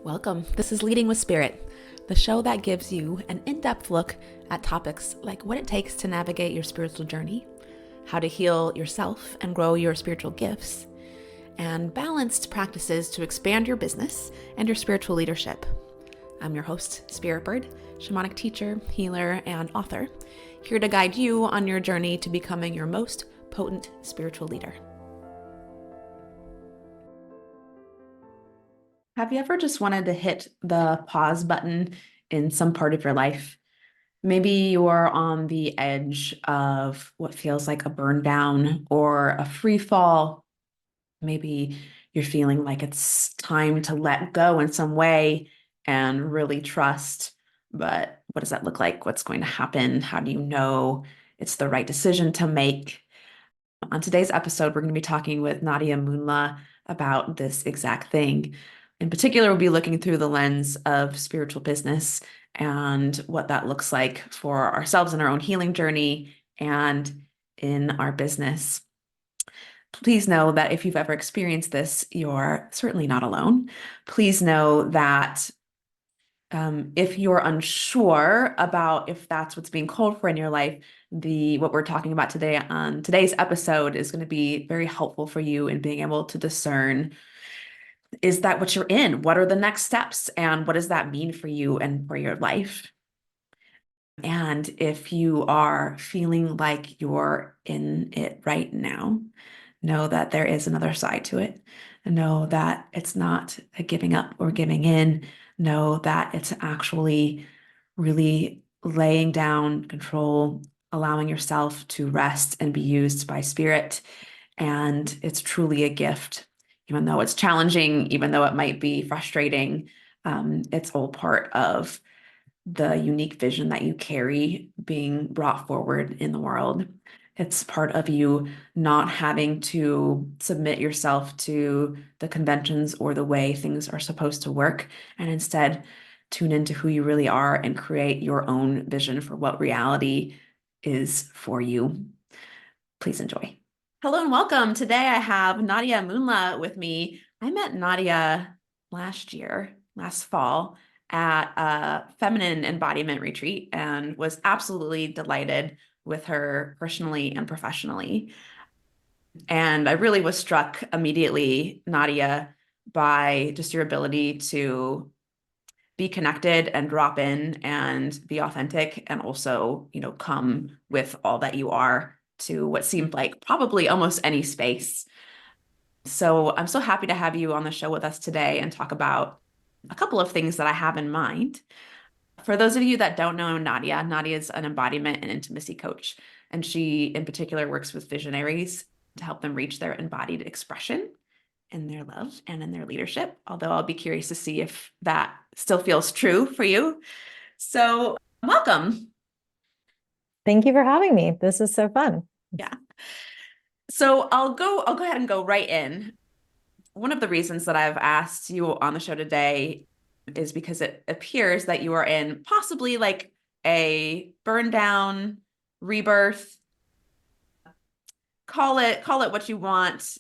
Welcome. This is Leading with Spirit, the show that gives you an in-depth look at topics like what it takes to navigate your spiritual journey, how to heal yourself and grow your spiritual gifts, and balanced practices to expand your business and your spiritual leadership. I'm your host, Spirit Bird, shamanic teacher, healer, and author, here to guide you on your journey to becoming your most potent spiritual leader. Have you ever just wanted to hit the pause button in some part of your life? Maybe you're on the edge of what feels like a burn down or a free fall. Maybe you're feeling like it's time to let go in some way and really trust. But what does that look like? What's going to happen? How do you know it's the right decision to make? On today's episode, we're going to be talking with Nadia Munla about this exact thing. In particular, we'll be looking through the lens of spiritual business and what that looks like for ourselves in our own healing journey and in our business. Please know that if you've ever experienced this, you're certainly not alone. Please know that if you're unsure about if that's what's being called for in your life, what we're talking about today on today's episode is going to be very helpful for you in being able to discern, is that what you're in? What are the next steps? And what does that mean for you and for your life? And if you are feeling like you're in it right now, know that there is another side to it. Know that it's not a giving up or giving in. Know that it's actually really laying down control, allowing yourself to rest and be used by spirit. And it's truly a gift, even though it's challenging, even though it might be frustrating. It's all part of the unique vision that you carry being brought forward in the world. It's part of you not having to submit yourself to the conventions or the way things are supposed to work, and instead tune into who you really are and create your own vision for what reality is for you. Please enjoy. Hello and welcome. Today I have Nadia Munla with me. I met Nadia last fall, at a feminine embodiment retreat and was absolutely delighted with her personally and professionally. And I really was struck immediately, Nadia, by just your ability to be connected and drop in and be authentic, and also, come with all that you are to what seemed like probably almost any space. So I'm so happy to have you on the show with us today and talk about a couple of things that I have in mind. For those of you that don't know Nadia, Nadia is an embodiment and intimacy coach, and she in particular works with visionaries to help them reach their embodied expression in their love and in their leadership, although I'll be curious to see if that still feels true for you. So welcome. Thank you for having me. This is so fun. Yeah. So I'll go ahead and go right in. One of the reasons that I've asked you on the show today is because it appears that you are in possibly like a burn down, rebirth, call it what you want.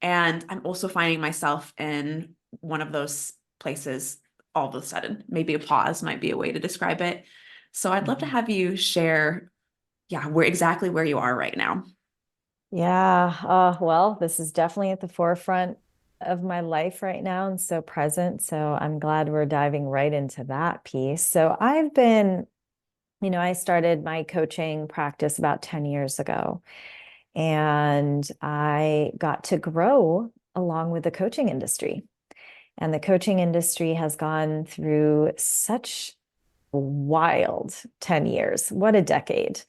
And I'm also finding myself in one of those places all of a sudden. Maybe a pause might be a way to describe it. So I'd love to have you share, where you are right now. Yeah. Well, this is definitely at the forefront of my life right now and so present. So I'm glad we're diving right into that piece. So I started my coaching practice about 10 years ago, and I got to grow along with the coaching industry. And the coaching industry has gone through such a wild 10 years. What a decade.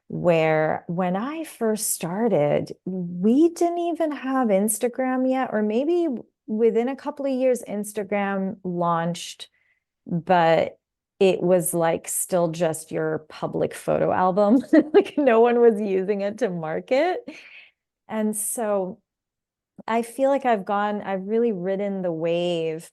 Where when I first started, we didn't even have Instagram yet, or maybe within a couple of years, Instagram launched, but it was like still just your public photo album. Like no one was using it to market. And so I feel like I've really ridden the wave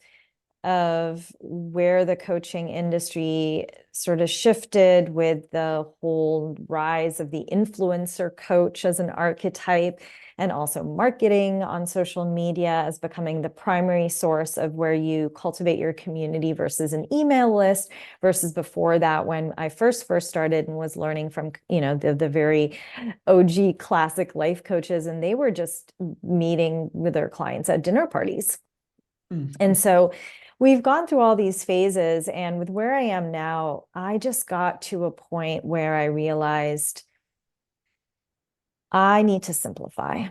of where the coaching industry sort of shifted with the whole rise of the influencer coach as an archetype. and also marketing on social media as becoming the primary source of where you cultivate your community versus an email list, versus before that when I first started and was learning from, the very OG classic life coaches, and they were just meeting with their clients at dinner parties. Mhm. And so we've gone through all these phases, and with where I am now, I just got to a point where I realized I need to simplify.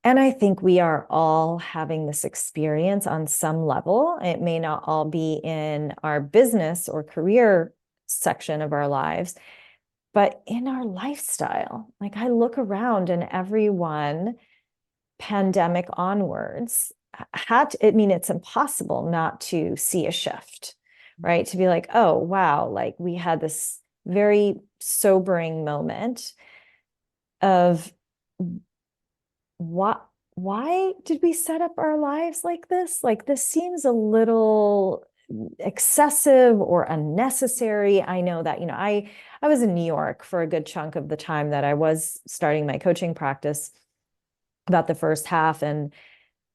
And I think we are all having this experience on some level. It may not all be in our business or career section of our lives, but in our lifestyle. Like I look around and everyone, pandemic onwards, it's impossible not to see a shift, right? To be like, oh, wow, like we had this very sobering moment of what why did we set up our lives like this? Like this seems a little excessive or unnecessary. I know that, I was in New York for a good chunk of the time that I was starting my coaching practice, about the first half, and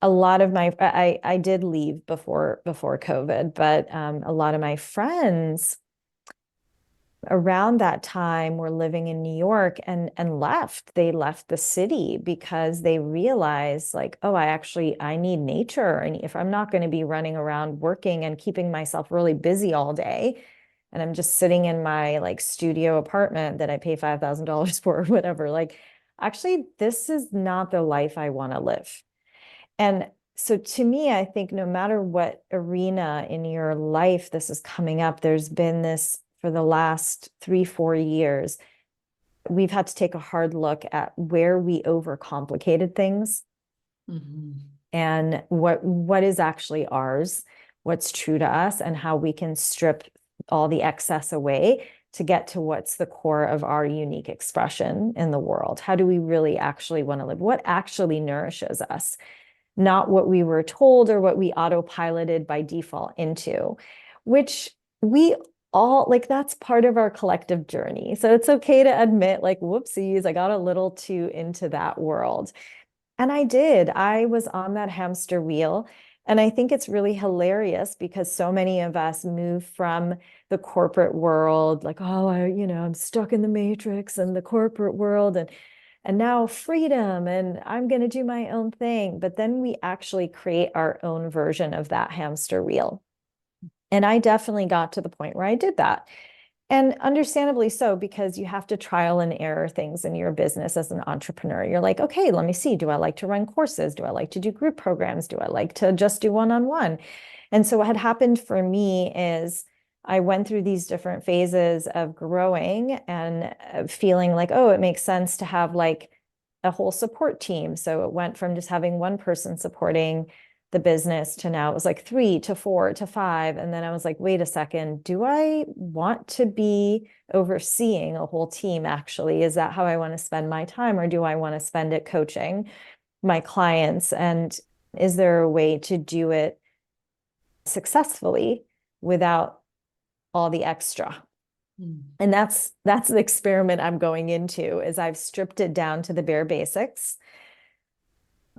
a lot of my I did leave before COVID, but a lot of my friends around that time were living in New York and left. They left the city because they realized like, oh, I need nature. And if I'm not going to be running around working and keeping myself really busy all day, and I'm just sitting in my like studio apartment that I pay $5,000 for or whatever, like actually this is not the life I want to live. And so to me, I think no matter what arena in your life this is coming up, there's been this for the last 3-4 years. We've had to take a hard look at where we overcomplicated things Mhm. and what is actually ours, what's true to us, and how we can strip all the excess away to get to what's the core of our unique expression in the world. How do we really actually want to live? What actually nourishes us? Not what we were told or what we autopiloted by default into, which we all like, that's part of our collective journey. So it's okay to admit, like, whoopsies, I got a little too into that world. And I did. I was on that hamster wheel. And I think it's really hilarious because so many of us move from the corporate world, like, oh, I'm stuck in the matrix and the corporate world. And now freedom, and I'm going to do my own thing. But then we actually create our own version of that hamster wheel. And I definitely got to the point where I did that. And understandably so, because you have to trial and error things in your business as an entrepreneur. You're like, okay, let me see. Do I like to run courses? Do I like to do group programs? Do I like to just do one-on-one? And so what had happened for me is I went through these different phases of growing and feeling like, oh, it makes sense to have like a whole support team. So it went from just having one person supporting the business to now it was like 3 to 4 to 5. And then I was like, wait a second, do I want to be overseeing a whole team actually? Is that how I want to spend my time, or do I want to spend it coaching my clients? And is there a way to do it successfully without all the extra? And that's the experiment I'm going into, is I've stripped it down to the bare basics.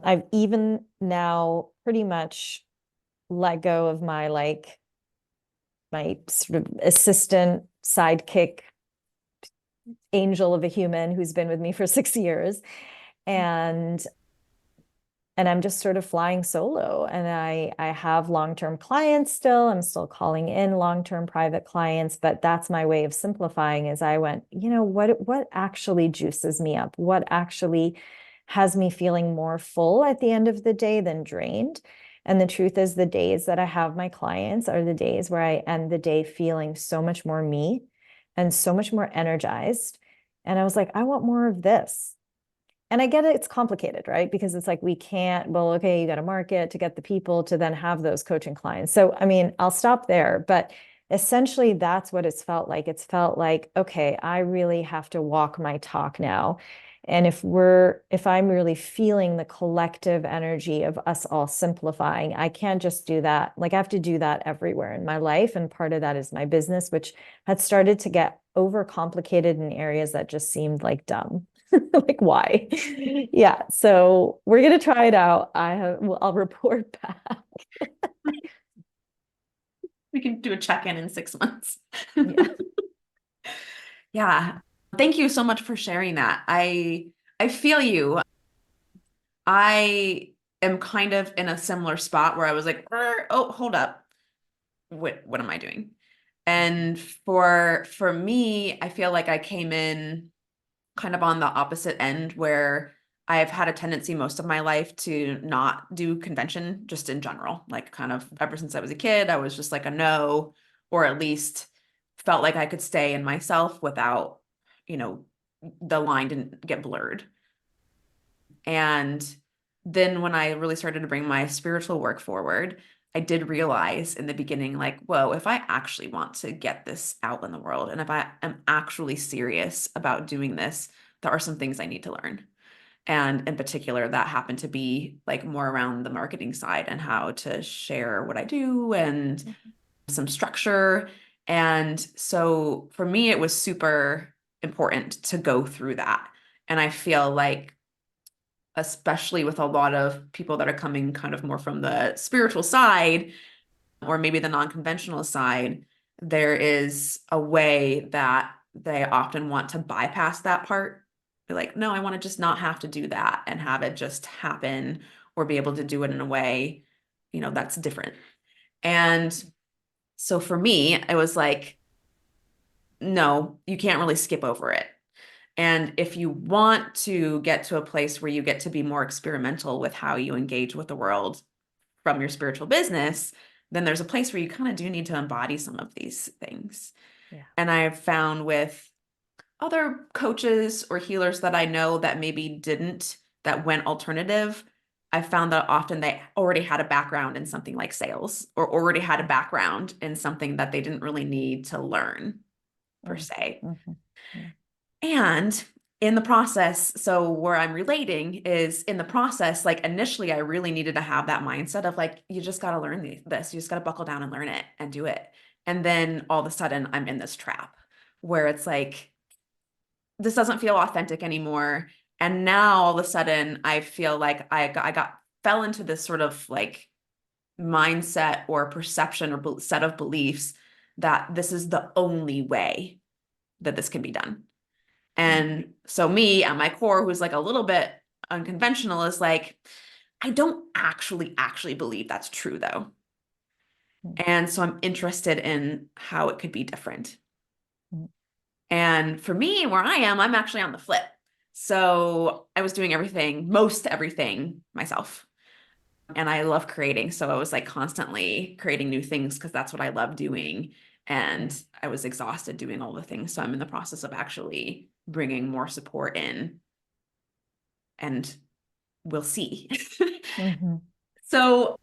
I've even now pretty much let go of my sort of assistant sidekick angel of a human who's been with me for 6 years. And I'm just sort of flying solo. And I have long-term clients still. I'm still calling in long-term private clients, but that's my way of simplifying. Is I went, what actually juices me up? What actually has me feeling more full at the end of the day than drained? And the truth is, the days that I have my clients are the days where I end the day feeling so much more me and so much more energized. And I was like, I want more of this. And I get it, it's complicated, right? Because it's like, we can't, well, okay, you got to market to get the people to then have those coaching clients. So, I mean, I'll stop there, but essentially that's what it's felt like. It's felt like, okay, I really have to walk my talk now. And if I'm really feeling the collective energy of us all simplifying, I can't just do that. Like I have to do that everywhere in my life. And part of that is my business, which had started to get overcomplicated in areas that just seemed like dumb. Like, why? Yeah. So we're gonna try it out. I'll report back. We can do a check-in in 6 months. Yeah. Yeah. Thank you so much for sharing that. I feel you. I am kind of in a similar spot where I was like, oh, hold up. What am I doing? And for me, I feel like I came in kind of on the opposite end where I've had a tendency most of my life to not do convention just in general. Like kind of ever since I was a kid, I was just like a no, or at least felt like I could stay in myself without, you know, the line didn't get blurred. And then when I really started to bring my spiritual work forward, I did realize in the beginning, like, whoa, if I actually want to get this out in the world, and if I am actually serious about doing this, there are some things I need to learn. And in particular, that happened to be like more around the marketing side and how to share what I do and some structure. And so for me, it was super important to go through that. And I feel like especially with a lot of people that are coming kind of more from the spiritual side or maybe the non-conventional side, there is a way that they often want to bypass that part. They're like, no, I want to just not have to do that and have it just happen or be able to do it in a way, that's different. And so for me, it was like, no, you can't really skip over it. And if you want to get to a place where you get to be more experimental with how you engage with the world from your spiritual business, then there's a place where you kind of do need to embody some of these things. Yeah. And I've found with other coaches or healers that I know that maybe didn't, that went alternative, I found that often they already had a background in something like sales or already had a background in something that they didn't really need to learn per se. Mm-hmm. Yeah. And in the process, so where I'm relating is in the process, like initially, I really needed to have that mindset of like, you just got to learn this. You just got to buckle down and learn it and do it. And then all of a sudden, I'm in this trap where it's like, this doesn't feel authentic anymore. And now all of a sudden, I feel like fell into this sort of like mindset or perception or set of beliefs that this is the only way that this can be done. And so me at my core, who's like a little bit unconventional, is like, I don't actually believe that's true though. And so I'm interested in how it could be different. Mm-hmm. And for me, where I am, I'm actually on the flip. So I was doing most everything myself. And I love creating. So I was like constantly creating new things because that's what I love doing. And I was exhausted doing all the things. So I'm in the process of actually bringing more support in and we'll see. Mm-hmm. So,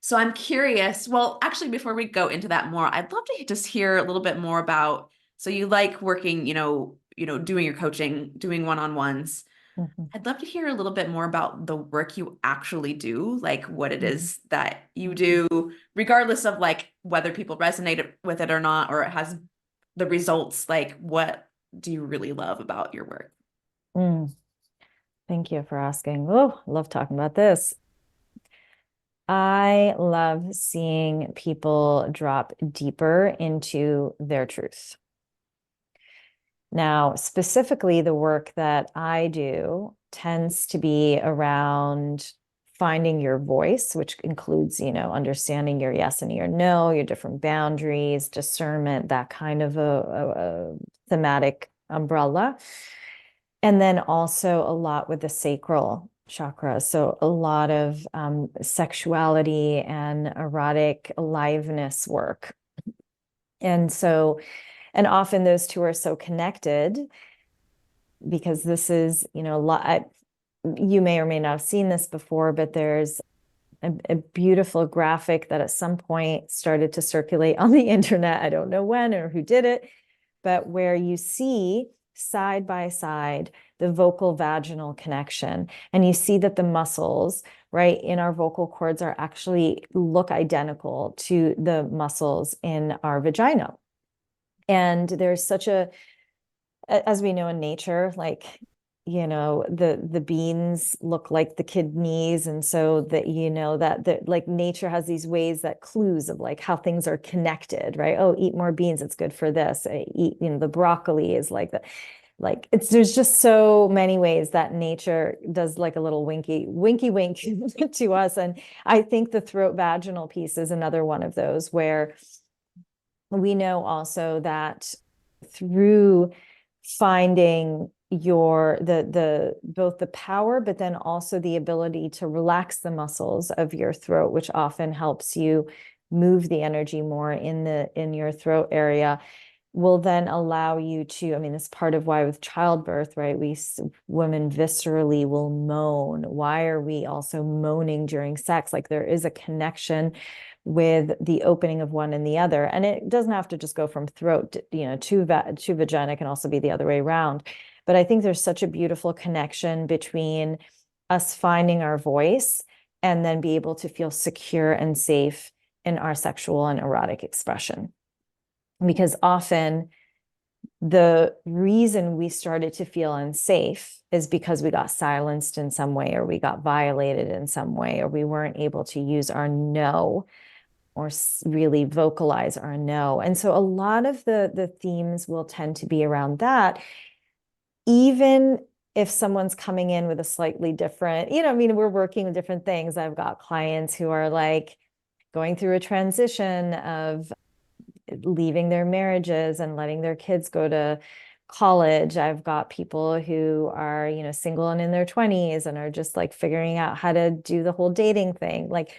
so I'm curious. Well, actually, before we go into that more, I'd love to just hear a little bit more about, so you like working, doing your coaching, doing one-on-ones. Mm-hmm. I'd love to hear a little bit more about the work you actually do, like what it Mm-hmm. is that you do, regardless of like whether people resonate with it or not, or it has the results, like what do you really love about your work? Mm. Thank you for asking. Oh, I love talking about this. I love seeing people drop deeper into their truth. Now, specifically, the work that I do tends to be around finding your voice, which includes, understanding your yes and your no, your different boundaries, discernment, that kind of a thematic umbrella. And then also a lot with the sacral chakra. So a lot of sexuality and erotic aliveness work. And so, and often those two are so connected because this is, a lot. You may or may not have seen this before, but there's a beautiful graphic that at some point started to circulate on the internet. I don't know when or who did it, but where you see side by side the vocal vaginal connection. And you see that the muscles, right, in our vocal cords are actually look identical to the muscles in our vagina. And there's such a as we know in nature, like, the beans look like the kidneys, and so that that like nature has these ways, that clues of like how things are connected, right? Oh, eat more beans, it's good for this. Eat, the broccoli is like that. Like there's just so many ways that nature does like a little winky wink to us. And I think the throat vaginal piece is another one of those, where we know also that through finding the both the power, but then also the ability to relax the muscles of your throat, which often helps you move the energy more in your throat area, will then allow you to, I mean, it's part of why with childbirth, right? Women viscerally will moan. Why are we also moaning during sex? Like there is a connection with the opening of one and the other. And it doesn't have to just go from throat, to vagina. It can also be the other way around. But I think there's such a beautiful connection between us finding our voice and then be able to feel secure and safe in our sexual and erotic expression. Because often the reason we started to feel unsafe is because we got silenced in some way, or we got violated in some way, or we weren't able to use our no, or really vocalize our no. And so a lot of the themes will tend to be around that, even if someone's coming in with a slightly different, I mean, we're working with different things. I've got clients who are like going through a transition of leaving their marriages and letting their kids go to college. I've got people who are, single and in their 20s and are just like figuring out how to do the whole dating thing. Like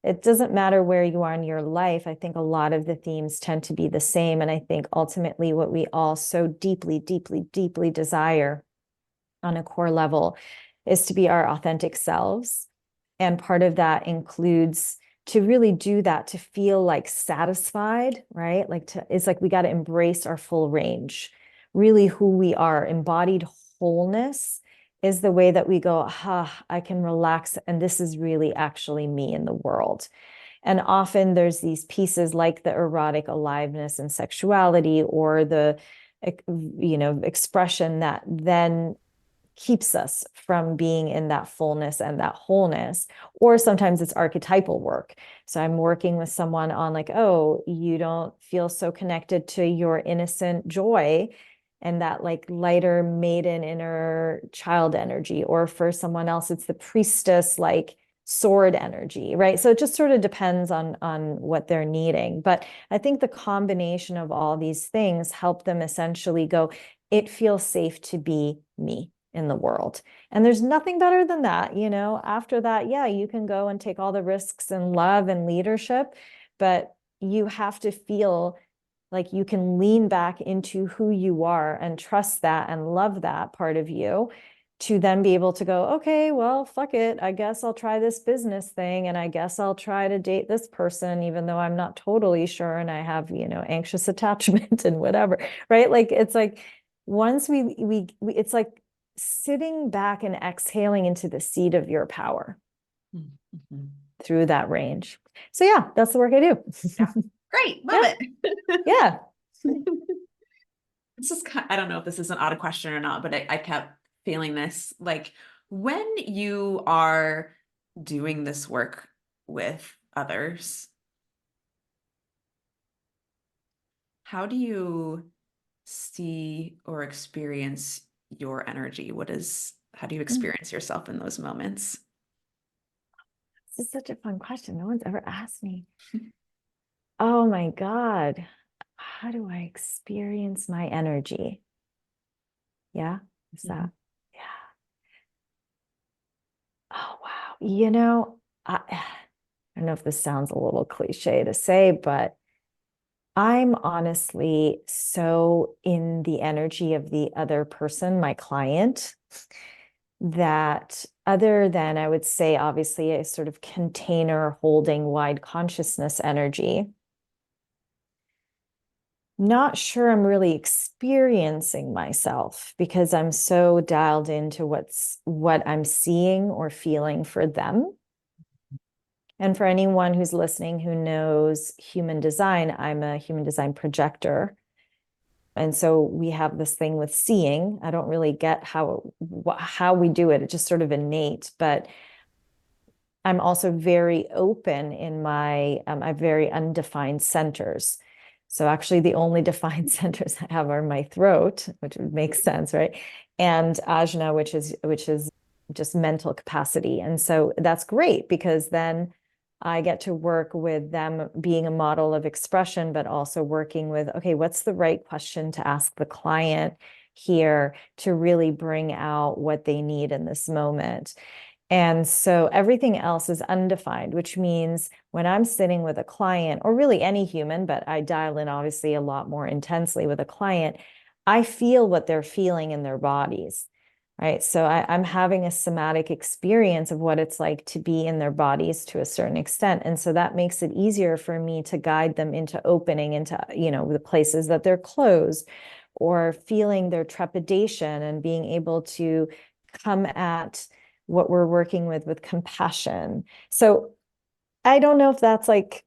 it doesn't matter where you are in your life. I think a lot of the themes tend to be the same. And I think ultimately what we all so deeply, deeply, deeply desire on a core level is to be our authentic selves. And part of that includes to really do that, to feel like satisfied, right? It's like we got to embrace our full range, really who we are. Embodied wholeness is the way that we go, I can relax. And this is really actually me in the world. And often there's these pieces like the erotic aliveness and sexuality, or the, expression that then keeps us from being in that fullness and that wholeness. Or sometimes it's archetypal work. So I'm working with someone on like, oh, you don't feel so connected to your innocent joy and that like lighter maiden inner child energy. Or for someone else, it's the priestess, like sword energy, right? So it just sort of depends on what they're needing. But I think the combination of all these things help them essentially go, it feels safe to be me in the world. And there's nothing better than that. After that, yeah, you can go and take all the risks and love and leadership, but you have to feel like you can lean back into who you are and trust that and love that part of you, to then be able to go, okay, well, fuck it. I guess I'll try this business thing, and I guess I'll try to date this person, even though I'm not totally sure and I have, anxious attachment and whatever, right? Like, it's like once it's like sitting back and exhaling into the seat of your power through that range. So yeah, that's the work I do. Yeah. Great. Love Yeah. it. Yeah. This is I don't know if this is an odd question or not, but I kept feeling this. Like when you are doing this work with others, how do you see or experience your energy? How do you experience yourself in those moments? This is such a fun question. No one's ever asked me. Oh my God. How do I experience my energy? Yeah. Is that? Yeah. Oh, wow. I don't know if this sounds a little cliche to say, but I'm honestly so in the energy of the other person, my client, that other than, I would say, obviously, a sort of container holding wide consciousness energy, not sure I'm really experiencing myself, because I'm so dialed into what I'm seeing or feeling for them. And for anyone who's listening who knows human design, I'm a human design projector. And so we have this thing with seeing. I don't really get how we do it. It's just sort of innate, but I'm also very open in I have very undefined centers. So actually the only defined centers I have are my throat, which would make sense, right? And ajna, which is just mental capacity. And so that's great because then I get to work with them being a model of expression, but also working with, okay, what's the right question to ask the client here to really bring out what they need in this moment. And so everything else is undefined, which means when I'm sitting with a client, or really any human, but I dial in obviously a lot more intensely with a client, I feel what they're feeling in their bodies, right? So I'm having a somatic experience of what it's like to be in their bodies to a certain extent. And so that makes it easier for me to guide them into opening into, the places that they're closed, or feeling their trepidation and being able to come at what we're working with compassion. So I don't know if that's like,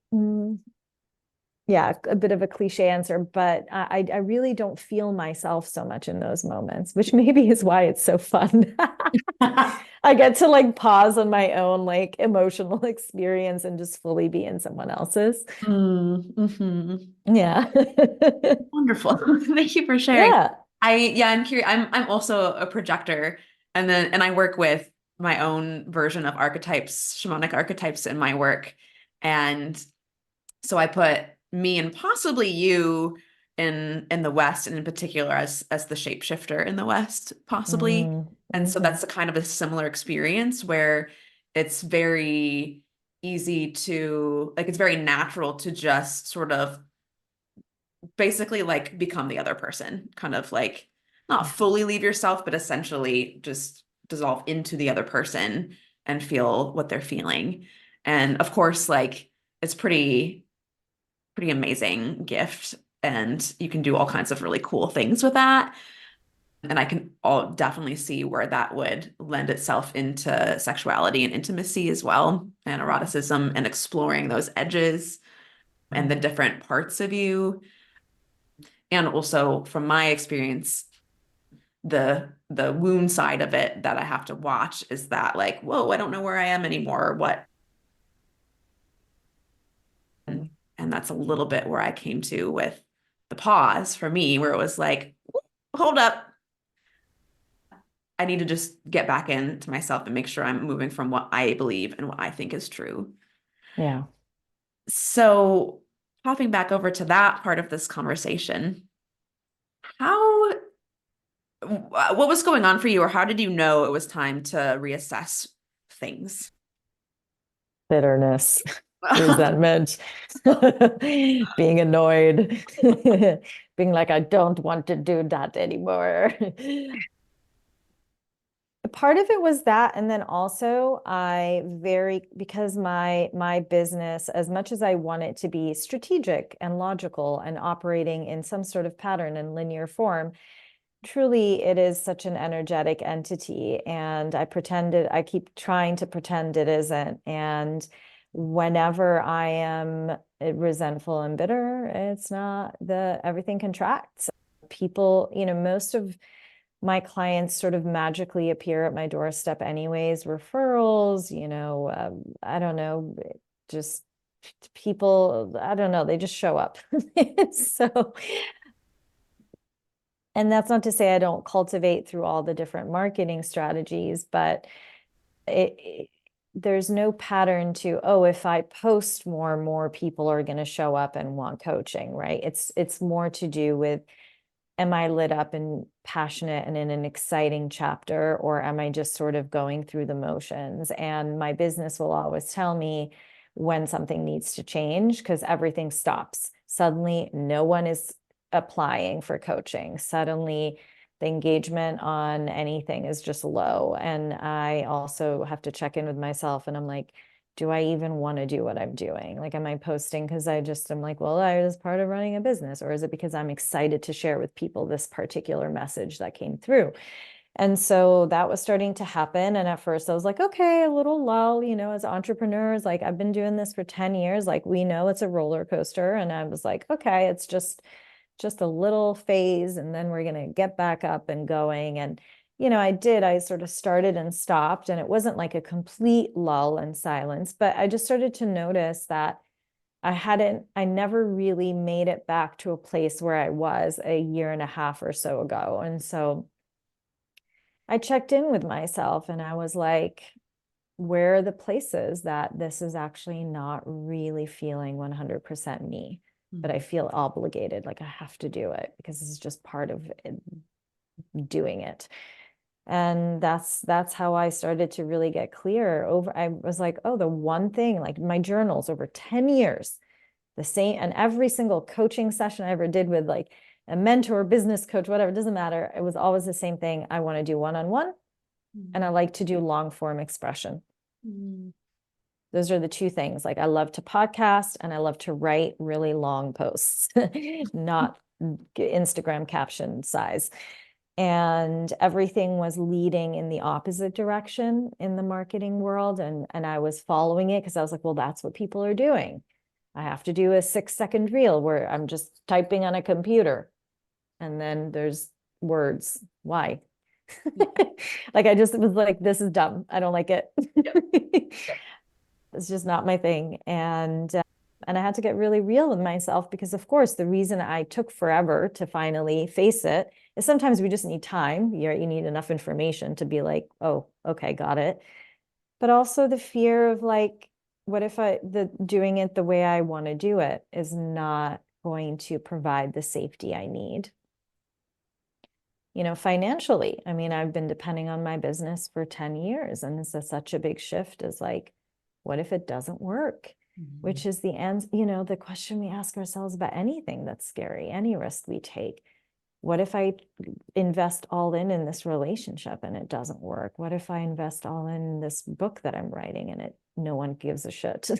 yeah, a bit of a cliche answer, but I really don't feel myself so much in those moments, which maybe is why it's so fun. I get to like pause on my own like emotional experience and just fully be in someone else's. Mm-hmm. Yeah. Wonderful. Thank you for sharing. Yeah. I'm curious. I'm also a projector, and I work with my own version of archetypes, shamanic archetypes in my work. And so I put me and possibly you in the West, and in particular as the shapeshifter in the West, possibly. And so Mm-hmm. that's a kind of a similar experience where it's very easy to like it's very natural to just sort of basically like become the other person, kind of like not Yeah. fully leave yourself, but essentially just dissolve into the other person and feel what they're feeling. And of course, like it's pretty amazing gift, and you can do all kinds of really cool things with that. And I can all definitely see where that would lend itself into sexuality and intimacy as well, and eroticism, and exploring those edges and the different parts of you. And also from my experience, the wound side of it that I have to watch is that like, whoa, I don't know where I am anymore or what. And that's a little bit where I came to with the pause for me, where it was like, hold up. I need to just get back into myself and make sure I'm moving from what I believe and what I think is true. Yeah. So, popping back over to that part of this conversation, how, what was going on for you, or how did you know it was time to reassess things? Bitterness, resentment, being annoyed, being like, I don't want to do that anymore. Part of it was that, and then also because my business, as much as I want it to be strategic and logical and operating in some sort of pattern and linear form, truly it is such an energetic entity, and I keep trying to pretend it isn't. And whenever I am resentful and bitter, it's not everything contracts. People, most of my clients sort of magically appear at my doorstep anyways, referrals, I don't know, just people, I don't know, they just show up. So, and that's not to say I don't cultivate through all the different marketing strategies, but there's no pattern to, oh, if I post more people are going to show up and want coaching, right? It's more to do with, am I lit up and passionate and in an exciting chapter, or am I just sort of going through the motions? And my business will always tell me when something needs to change, because everything stops. Suddenly, no one is applying for coaching. Suddenly, the engagement on anything is just low. And I also have to check in with myself, and I'm like, do I even want to do what I'm doing? Like, am I posting because I'm like, well, I was part of running a business, or is it because I'm excited to share with people this particular message that came through? And so that was starting to happen. And at first I was like, okay, a little lull, as entrepreneurs, like I've been doing this for 10 years, like we know it's a roller coaster. And I was like, okay, it's just just a little phase, and then we're going to get back up and going. And, I sort of started and stopped, and it wasn't like a complete lull and silence, but I just started to notice that I never really made it back to a place where I was a year and a half or so ago. And so I checked in with myself and I was like, where are the places that this is actually not really feeling 100% me, but I feel obligated, like I have to do it because this is just part of doing it. And that's how I started to really get clear. I was like, oh, the one thing, like my journals over 10 years, the same, and every single coaching session I ever did with like a mentor, business coach, whatever, it doesn't matter. It was always the same thing. I want to do one-on-one, and I like to do long form expression. Those are the two things. Like I love to podcast and I love to write really long posts, not Instagram caption size. And everything was leading in the opposite direction in the marketing world. And I was following it because I was like, well, that's what people are doing. I have to do a 6-second reel where I'm just typing on a computer. And then there's words. Why? Like I just was like, this is dumb. I don't like it. It's just not my thing. And I had to get really real with myself because, of course, the reason I took forever to finally face it is sometimes we just need time. You need enough information to be like, oh, okay, got it. But also the fear of like, what if doing it the way I want to do it is not going to provide the safety I need? Financially, I mean, I've been depending on my business for 10 years, and it's such a big shift is like, what if it doesn't work? Which is the question we ask ourselves about anything that's scary, any risk we take. What if I invest all in this relationship and it doesn't work? What if I invest all in this book that I'm writing and no one gives a shit?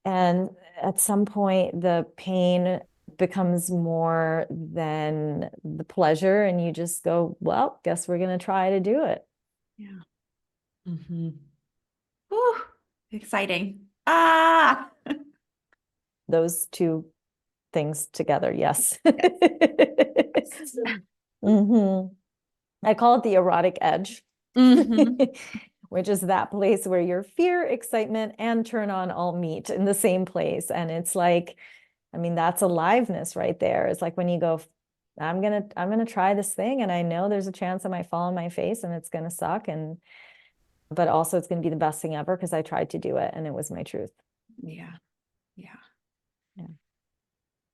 And at some point the pain becomes more than the pleasure, and you just go, well, guess we're going to try to do it. Yeah. Whew, exciting. Ah. Those two things together, yes. I call it the erotic edge, which is that place where your fear, excitement, and turn on all meet in the same place. And it's like, I mean, that's aliveness right there. It's like when you go, I'm gonna try this thing, and I know there's a chance I might fall on my face and it's gonna suck, but also it's gonna be the best thing ever because I tried to do it and it was my truth. Yeah.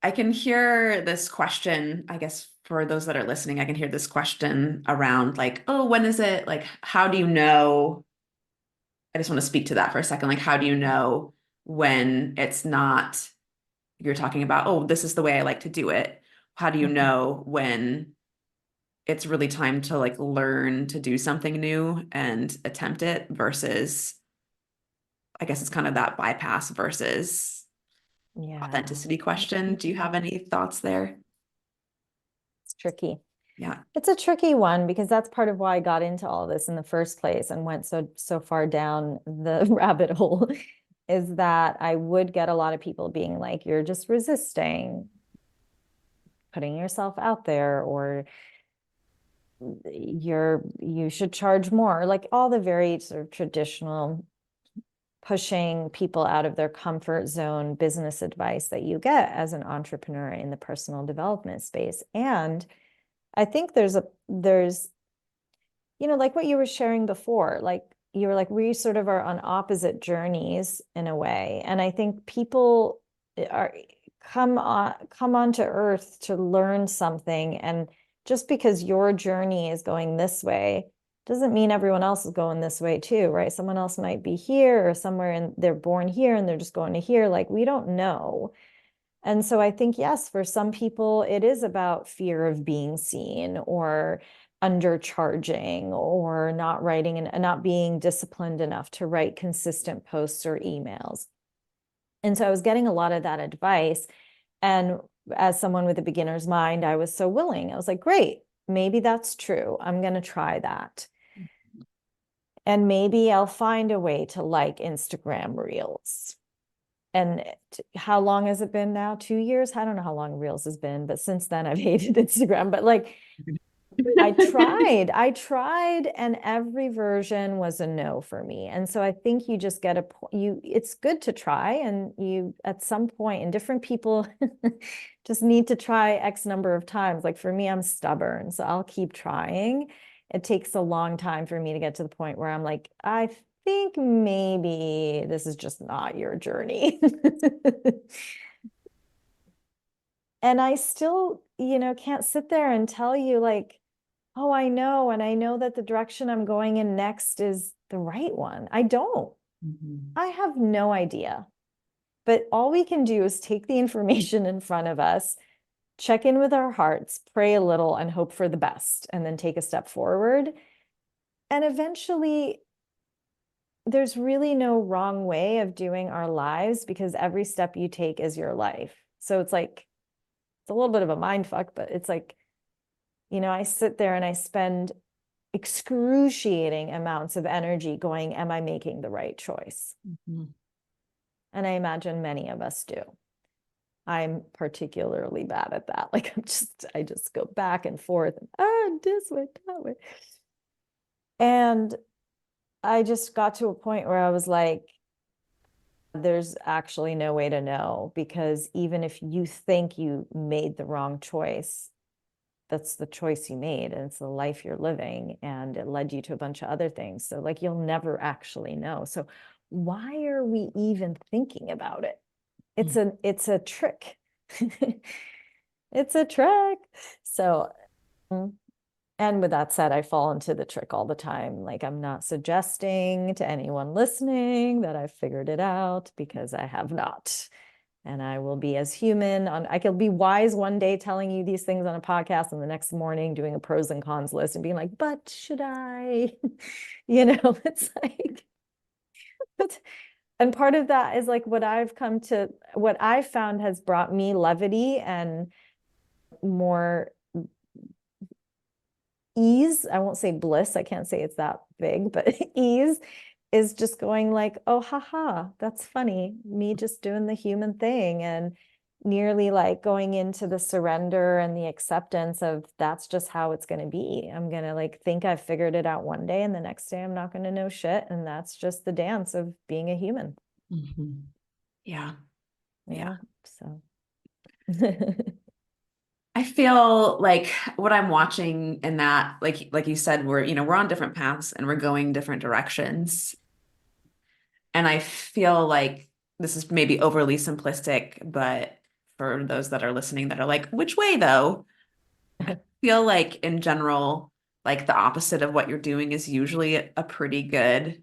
I can hear this question, I guess for those that are listening, I can hear this question around like, oh, when is it? Like, how do you know? I just want to speak to that for a second. Like, how do you know when it's not, you're talking about, oh, this is the way I like to do it. How do you know when it's really time to like learn to do something new and attempt it versus, I guess it's kind of that bypass versus authenticity question. Do you have any thoughts there? It's tricky. Yeah. It's a tricky one because that's part of why I got into all this in the first place and went so far down the rabbit hole, is that I would get a lot of people being like, you're just resisting putting yourself out there, or you should charge more, like all the very sort of traditional pushing people out of their comfort zone business advice that you get as an entrepreneur in the personal development space. And I think there's like what you were sharing before, like you were like, we sort of are on opposite journeys in a way. And I think people come onto earth to learn something. And just because your journey is going this way doesn't mean everyone else is going this way too, right? Someone else might be here or somewhere and they're born here and they're just going to here. Like, we don't know. And so I think, yes, for some people, it is about fear of being seen or undercharging or not writing and not being disciplined enough to write consistent posts or emails. And so I was getting a lot of that advice. And as someone with a beginner's mind, I was so willing. I was like, great, maybe that's true. I'm going to try that. And maybe I'll find a way to like Instagram reels. And how long has it been now? 2 years? I don't know how long Reels has been, but since then I've hated Instagram. But like I tried, and every version was a no for me. And so I think you just get it's good to try, and you at some point, and different people just need to try X number of times. Like for me, I'm stubborn, so I'll keep trying. It takes a long time for me to get to the point where I'm like, I think maybe this is just not your journey. And I still, can't sit there and tell you like, oh, I know. And I know that the direction I'm going in next is the right one. I don't. Mhm. I have no idea. But all we can do is take the information in front of us, check in with our hearts, pray a little, and hope for the best, and then take a step forward. And eventually, there's really no wrong way of doing our lives because every step you take is your life. So it's like, it's a little bit of a mind fuck, but it's like, I sit there and I spend excruciating amounts of energy going, am I making the right choice? Mhm. And I imagine many of us do. I'm particularly bad at that. Like I just go back and forth, this way, that way. And I just got to a point where I was like, there's actually no way to know, because even if you think you made the wrong choice, that's the choice you made, and it's the life you're living, and it led you to a bunch of other things. So like you'll never actually know. So why are we even thinking about it? It's a trick. It's a trick. So and with that said, I fall into the trick all the time. Like I'm not suggesting to anyone listening that I've figured it out, because I have not. And I will be as human on, I could be wise one day telling you these things on a podcast, and the next morning doing a pros and cons list and being like, but should I? It's like, but, and part of that is like what I've found has brought me levity and more ease. I won't say bliss. I can't say it's that big, but ease is just going like, oh, haha, that's funny. Me just doing the human thing, and nearly like going into the surrender and the acceptance of that's just how it's going to be. I'm going to like think I've figured it out one day, and the next day I'm not going to know shit. And that's just the dance of being a human. Mhm. Yeah. Yeah. Yeah. So. I feel like what I'm watching in that, like you said, we're on different paths and we're going different directions. And I feel like this is maybe overly simplistic, but for those that are listening that are like, which way though? I feel like in general, like the opposite of what you're doing is usually a pretty good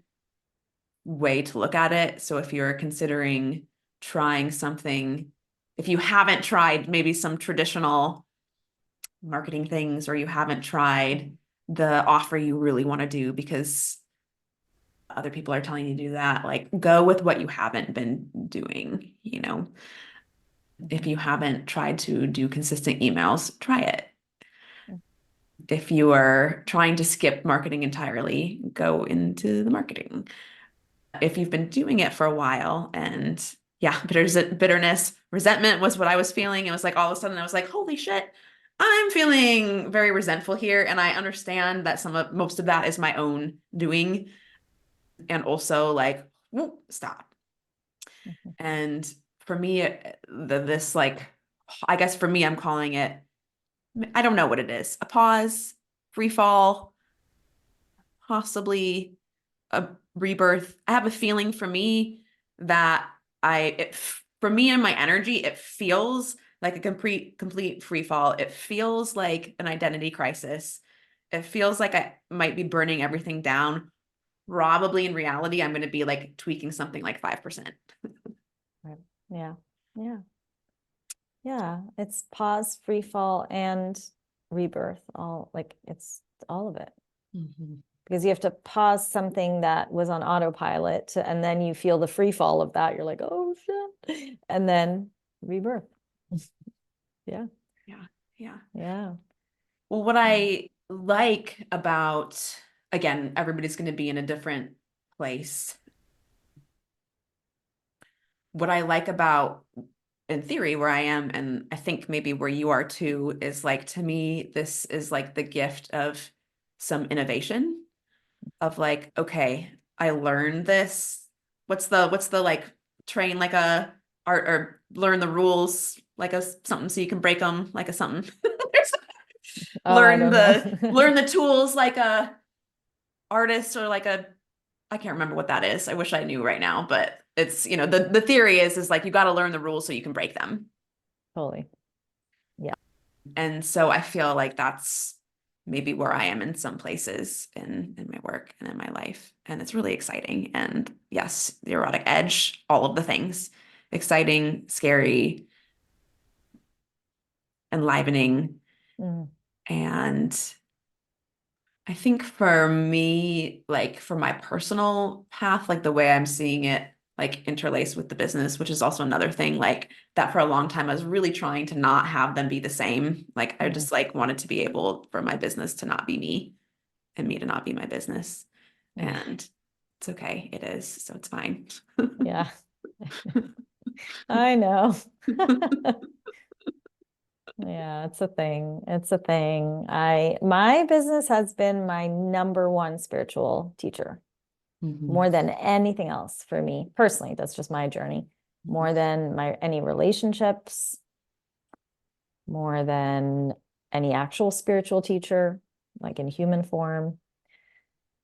way to look at it. So if you're considering trying something, if you haven't tried maybe some traditional marketing things, or you haven't tried the offer you really want to do because other people are telling you to do that, like go with what you haven't been doing. If you haven't tried to do consistent emails, try it. If you are trying to skip marketing entirely, go into the marketing. If you've been doing it for a while, and yeah, bitterness, resentment was what I was feeling. It was like all of a sudden I was like, holy shit, I'm feeling very resentful here. And I understand that most of that is my own doing. And also like, whoop, stop. And for me, this like, I guess for me, I'm calling it, I don't know what it is, a pause, free fall, possibly a rebirth. I have a feeling for me that for me and my energy, it feels like a complete free fall. It feels like an identity crisis. It feels like I might be burning everything down. Probably in reality, I'm going to be like tweaking something like 5%. Right. Yeah. Yeah. Yeah. It's pause, free fall, and rebirth. All like it's all of it. Mhm. Because you have to pause something that was on autopilot and then you feel the free fall of that. You're like, oh shit. And then rebirth. Yeah. Yeah. Yeah. Yeah. Well, what I like about, again, everybody's going to be in a different place. what I like about, in theory, where I am, and I think maybe where you are too, is like to me, this is like the gift of some innovation of like, okay, I learned this. What's the like train like a art or learn the rules like a something so you can break them like a something. Oh, I don't know. Learn the tools like a artist or like a I can't remember what that is. I wish I knew right now, but it's, the theory is like you got to learn the rules so you can break them. Totally. Yeah. And so I feel like that's maybe where I am in some places in my work and in my life. And it's really exciting. And yes, the erotic edge, all of the things. Exciting, scary, enlivening. Mm, And I think for me, like for my personal path, like the way I'm seeing it, like interlaced with the business, which is also another thing, like that for a long time, I was really trying to not have them be the same. Like I mm, just like wanted to be able for my business to not be me and me to not be my business. mm. And it's okay. It is. So it's fine. Yeah. I know. Yeah, it's a thing. It's a thing. My business has been my number one spiritual teacher, Mhm. more than anything else for me personally. That's just my journey. More than my any relationships, more than any actual spiritual teacher, like in human form.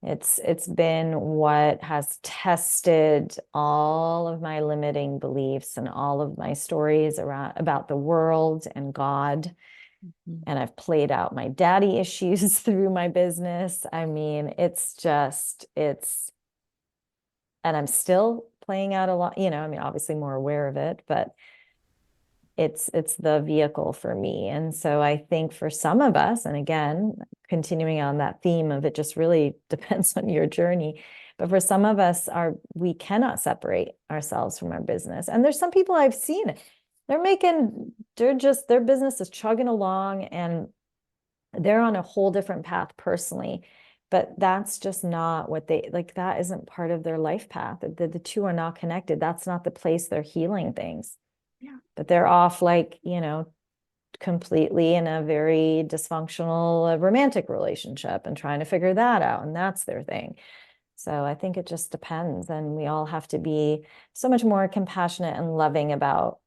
It's been what has tested all of my limiting beliefs and all of my stories around about the world and God. Mhm. And I've played out my daddy issues through my business. I mean, and I'm still playing out a lot, I mean, obviously more aware of it, but it's the vehicle for me. And so I think for some of us, and again, continuing on that theme of it just really depends on your journey. But for some of us, we cannot separate ourselves from our business. And there's some people I've seen, their business is chugging along and they're on a whole different path personally. But that's just not what that isn't part of their life path. The two are not connected. That's not the place they're healing things, Yeah. but they're off completely in a very dysfunctional romantic relationship and trying to figure that out. And that's their thing. So I think it just depends. And we all have to be so much more compassionate and loving about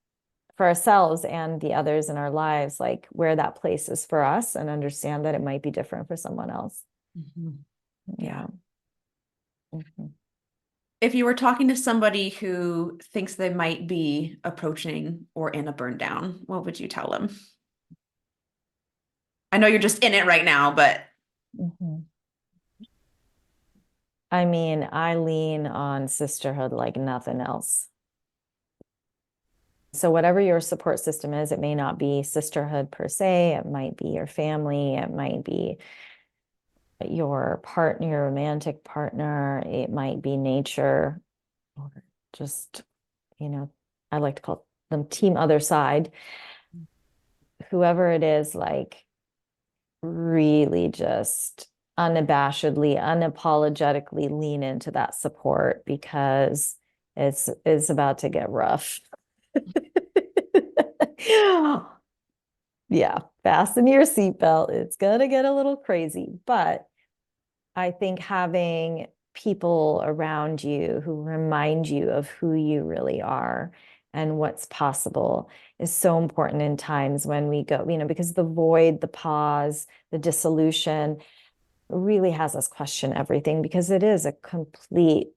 for ourselves and the others in our lives, like where that place is for us and understand that it might be different for someone else. Mhm. Yeah. Yeah. Mhm. If you were talking to somebody who thinks they might be approaching or in a burn down, what would you tell them? I know you're just in it right now, but Mhm. I mean, I lean on sisterhood like nothing else. So whatever your support system is, it may not be sisterhood per se, it might be your family, it might be your partner, your romantic partner, it might be nature, or just, you know, I like to call them team other side. Whoever it is, like really just unabashedly, unapologetically lean into that support because it's about to get rough. Yeah, fasten your seatbelt. It's gonna get a little crazy, but I think having people around you who remind you of who you really are and what's possible is so important in times when we go, because the void, the pause, the dissolution really has us question everything because it is a complete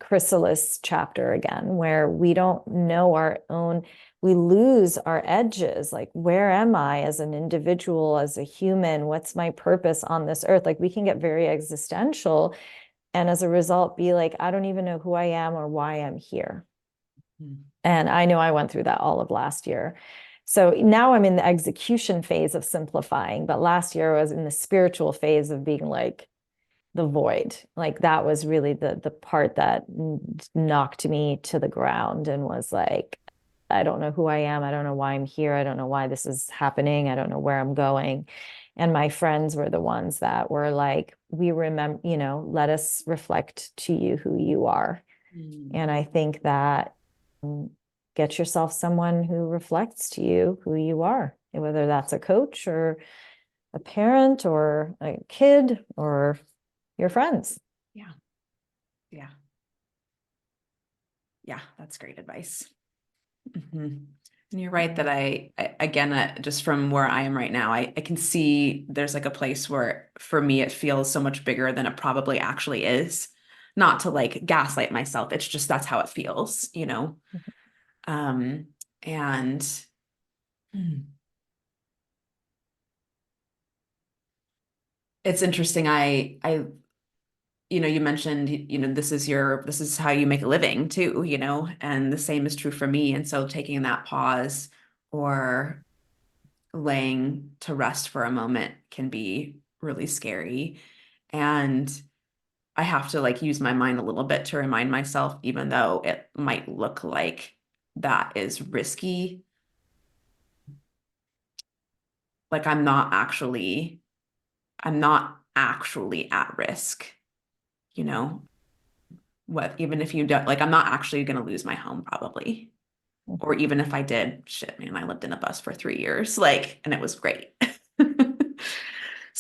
chrysalis chapter again, where we don't know our own, we lose our edges. Like, where am I as an individual, as a human? What's my purpose on this earth? Like, we can get very existential. And as a result, be like, I don't even know who I am or why I'm here. And I know I went through that all of last year. So now I'm in the execution phase of simplifying, but last year I was in the spiritual phase of being like, the void. Like that was really the part that knocked me to the ground and was like, I don't know who I am. I don't know why I'm here. I don't know why this is happening. I don't know where I'm going. And my friends were the ones that were like, we remember, let us reflect to you who you are. Mm. And I think that um, get yourself someone who reflects to you who you are, whether that's a coach or a parent or a kid or your friends. Yeah. Yeah. Yeah. That's great advice. Mhm. And you're right that again, just from where I am right now, I can see there's like a place where for me it feels so much bigger than it probably actually is. Not to like gaslight myself. It's just that's how it feels, you know? Um, and hmm, it's interesting. You mentioned, this is how you make a living too, and the same is true for me. And so taking that pause or laying to rest for a moment can be really scary. And I have to like use my mind a little bit to remind myself, even though it might look like that is risky, like I'm not actually at risk, you know, what, even if you don't, like, I'm not actually going to lose my home probably. Or even if I did, shit, man, I lived in a bus for 3 years, like, and it was great.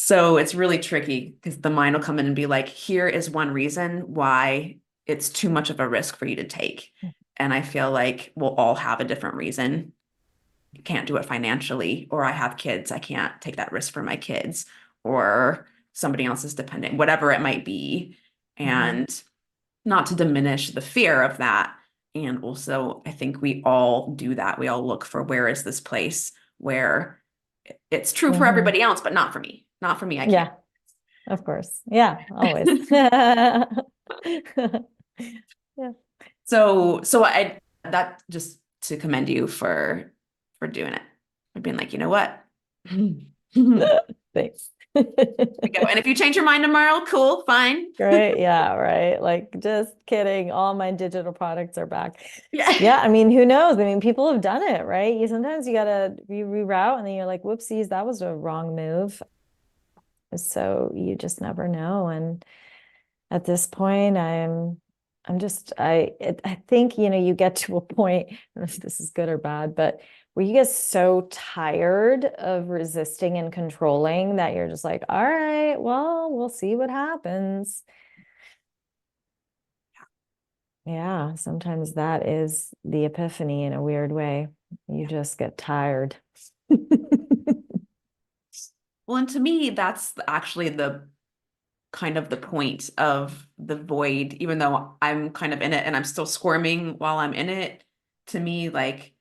So it's really tricky because the mind will come in and be like, here is one reason why it's too much of a risk for you to take. And I feel like we'll all have a different reason. Can't do it financially, or I have kids, I can't take that risk for my kids, or somebody else is dependent, whatever it might be. Mhm. And not to diminish the fear of that. And also, I think we all do that. We all look for where is this place where it's true for Mhm. everybody else, but not for me. Not for me. I can't. Yeah, of course. Yeah, always. Yeah. So I that just to commend you for doing it. For being like, you know what? Here Thanks. we go. And if you change your mind tomorrow, cool, fine. Great. Yeah, right. Like, just kidding. All my digital products are back. Yeah. Yeah, I mean, who knows? I mean, people have done it, right? You sometimes you gotta reroute and then you're like, whoopsies, that was a wrong move. So you just never know. And at this point, I'm just I think, you get to a point, I don't know if this is good or bad, but where you get so tired of resisting and controlling that you're just like, all right, well, we'll see what happens. Yeah, sometimes that is the epiphany in a weird way. You just get tired. Well, and to me, that's actually the kind of the point of the void, even though I'm kind of in it and I'm still squirming while I'm in it. To me, like,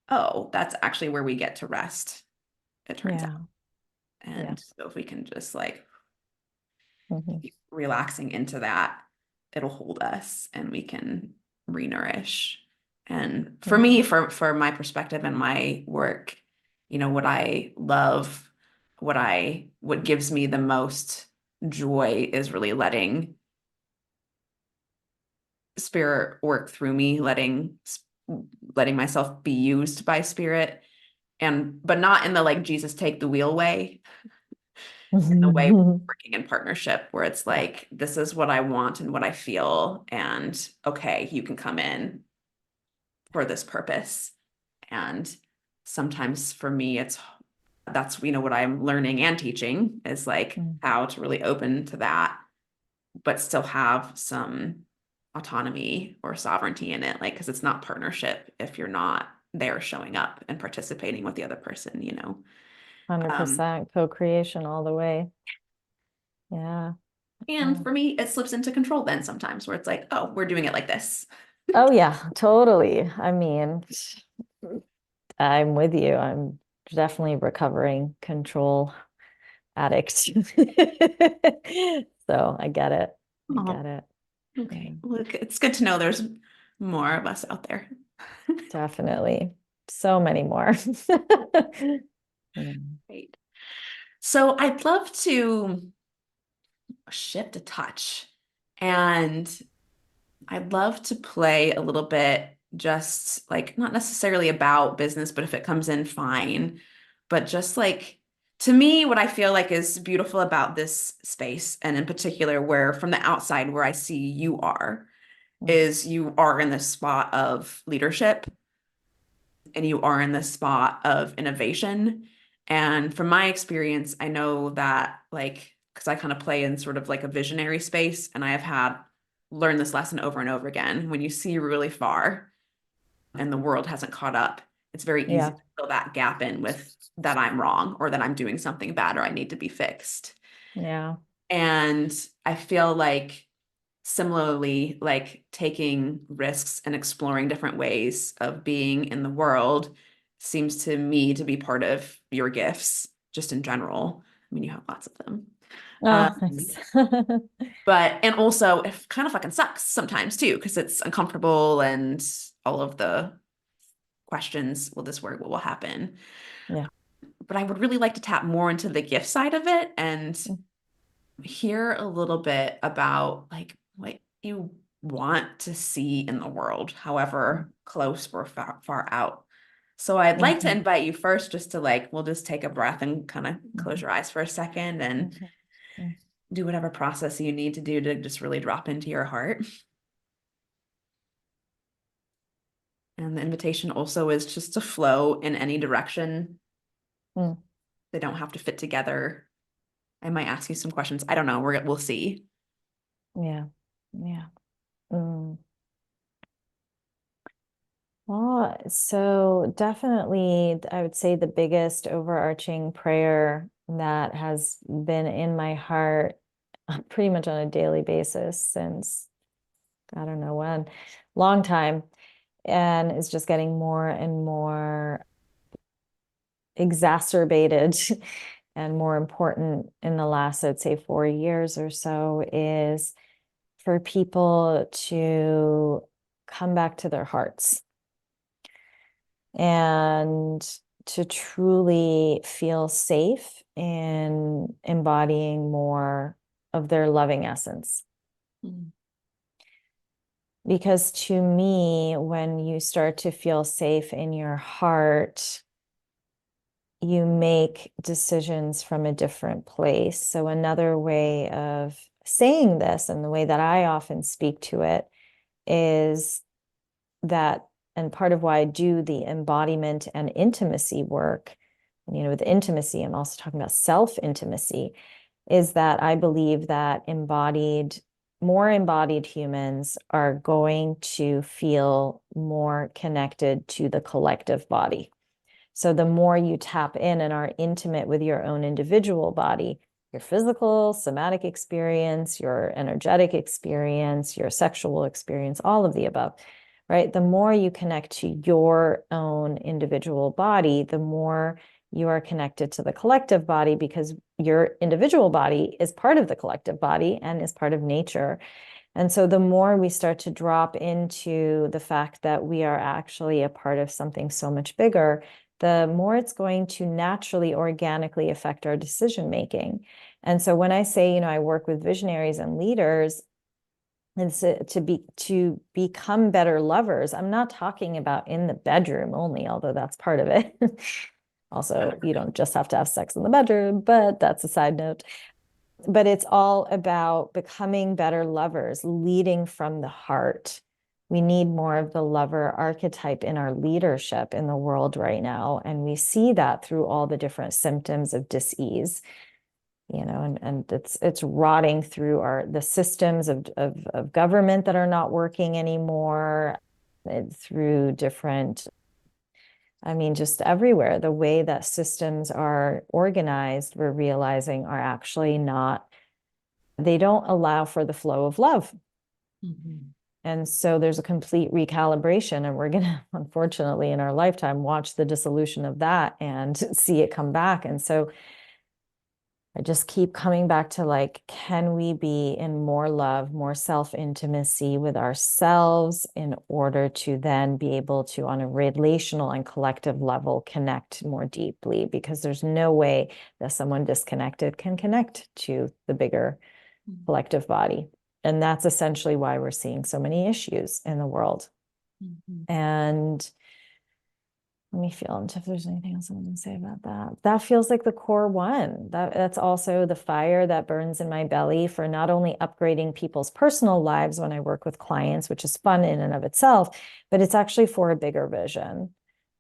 oh, that's actually where we get to rest, it turns out. Yeah, yeah. And so if we can just like Mhm. keep relaxing into that, it'll hold us and we can re-nourish. And for Yeah. me, for my perspective and my work, what I love, what gives me the most joy is really spirit work through me, letting myself be used by spirit, and but not in the like Jesus take the wheel way, in the way working in partnership where it's Yeah, like this is what I want and what I feel, and okay, you can come in for this purpose. And sometimes for me that's what I'm learning and teaching is like mm, how to really open to that but still have some autonomy or sovereignty in it, like because it's not partnership if you're not there showing up and participating with the other person. um 100% co-creation all the way. Yeah. and Yeah. for me it slips into control then sometimes where it's like, oh, we're doing it like this. Oh yeah, totally. I mean, I'm with you. I'm definitely recovering control addict. So I get it. I Oh, get it. Yeah, okay, look, it's good to know there's more of us out there. definitely. So many more. Yeah. Great. So I'd love to shift a touch, and I'd love to play a little bit, just like not necessarily about business, but if it comes in, fine. But just like to me, what I feel like is beautiful about this space, and in particular, where from the outside, where I see you are, Mm. is you are in this spot of leadership and you are in this spot of innovation. And from my experience, I know that like, because I kind of play in sort of like a visionary space, and I have had learned this lesson over and over again. When you see really far and the world hasn't caught up, it's very easy Yeah. to fill that gap in with that I'm wrong or that I'm doing something bad or I need to be fixed. Yeah. And I feel like similarly, like taking risks and exploring different ways of being in the world seems to me to be part of your gifts, just in general. I mean, you have lots of them. Oh, Um, thanks. but, and also, it kind of fucking sucks sometimes too, because it's uncomfortable and all of the questions, will this work? What will happen? Yeah. But I would really like to tap more into the gift side of it and hear a little bit about like what you want to see in the world, however close or far out. So I'd like to Mhm. invite you first just to like, we'll just take a breath and kind of close Mhm. your eyes for a second and Mhm. Mhm. do whatever process you need to do to just really drop into your heart. And the invitation also is just to flow in any direction. Mm. They don't have to fit together. I might ask you some questions. I don't know. We'll see. Yeah. Yeah. Mm. Well, so definitely, I would say the biggest overarching prayer that has been in my heart pretty much on a daily basis since I don't know when, long time, and is just getting more and more exacerbated and more important in the last, I'd say, 4 years or so, is for people to come back to their hearts and to truly feel safe in embodying more of their loving essence. Mm. Because to me, when you start to feel safe in your heart, you make decisions from a different place. So, another way of saying this, and the way that I often speak to it, is that, and part of why I do the embodiment and intimacy work, and with intimacy, I'm also talking about self-intimacy, is that I believe that more embodied humans are going to feel more connected to the collective body. So the more you tap in and are intimate with your own individual body, your physical, somatic experience, your energetic experience, your sexual experience, all of the above, right? The more you connect to your own individual body, the more you are connected to the collective body, because your individual body is part of the collective body and is part of nature. And so the more we start to drop into the fact that we are actually a part of something so much bigger, the more it's going to naturally, organically affect our decision making. And so when I say, I work with visionaries and leaders, it's to become better lovers. I'm not talking about in the bedroom only, although that's part of it. Also, you don't just have to have sex in the bedroom, but that's a side note. But it's all about becoming better lovers, leading from the heart. We need more of the lover archetype in our leadership in the world right now. And we see that through all the different symptoms of dis-ease, and it's rotting through the systems of government that are not working anymore, through different, I mean, just everywhere. The way that systems are organized, we're realizing are actually not, they don't allow for the flow of love. Mhm. And so there's a complete recalibration, and we're going to, unfortunately, in our lifetime, watch the dissolution of that and see it come back. And so I just keep coming back to like, can we be in more love, more self-intimacy with ourselves in order to then be able to, on a relational and collective level, connect more deeply? Because there's no way that someone disconnected can connect to the bigger collective body. And that's essentially why we're seeing so many issues in the world. Mhm. And Let me feel into if there's anything else I want to say about that. That feels like the core one. That's also the fire that burns in my belly for not only upgrading people's personal lives when I work with clients, which is fun in and of itself, but it's actually for a bigger vision.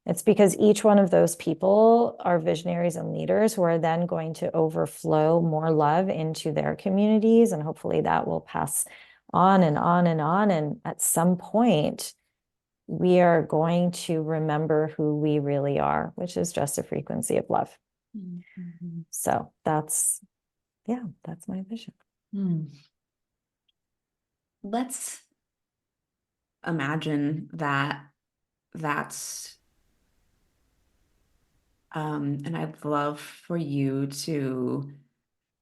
It's because each one of those people are visionaries and leaders who are then going to overflow more love into their communities. And hopefully that will pass on and on and on. And at some point, we are going to remember who we really are, which is just a frequency of love. Mm-hmm. So yeah, that's my vision. Let's imagine that that's, and I'd love for you to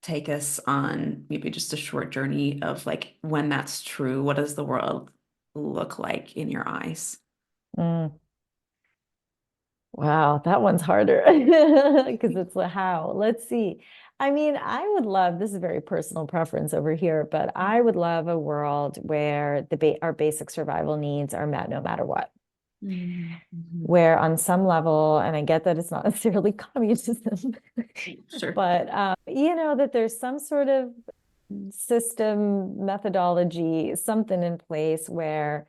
take us on maybe just a short journey of like when that's true, what does the world look like in your eyes? Mm. Wow, that one's harder because it's the how. Let's see. I mean, I would love, this is a very personal preference over here, but I would love a world where our basic survival needs are met no matter what. Mm-hmm. Where on some level, and I get that it's not necessarily communism, Sure. but that there's some sort of system, methodology, something in place where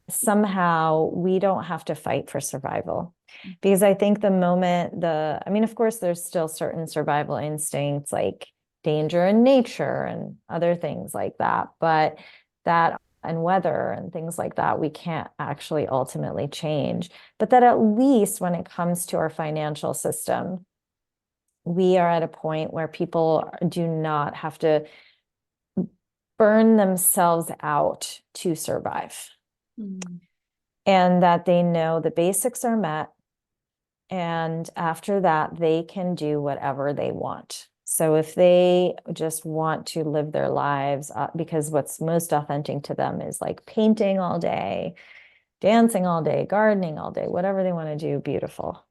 somehow we don't have to fight for survival. Because I think the moment I mean, of course, there's still certain survival instincts like danger in nature and other things like that, but that and weather and things like that, we can't actually ultimately change. But that at least when it comes to our financial system, we are at a point where people do not have to burn themselves out to survive. Mm-hmm. And that they know the basics are met. And after that, they can do whatever they want. So if they just want to live their lives, because what's most authentic to them is like painting all day, dancing all day, gardening all day, whatever they want to do, beautiful.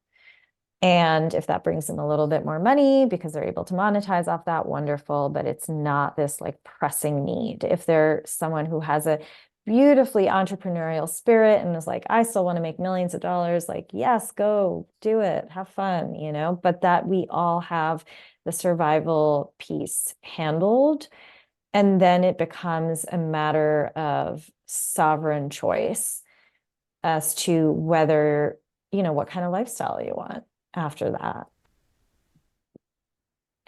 And if that brings them a little bit more money because they're able to monetize off that, wonderful. But it's not this like pressing need. If they're someone who has a beautifully entrepreneurial spirit and is like, I still want to make millions of dollars, like, yes, go do it, have fun, but that we all have the survival piece handled. And then it becomes a matter of sovereign choice as to whether, what kind of lifestyle you want after that.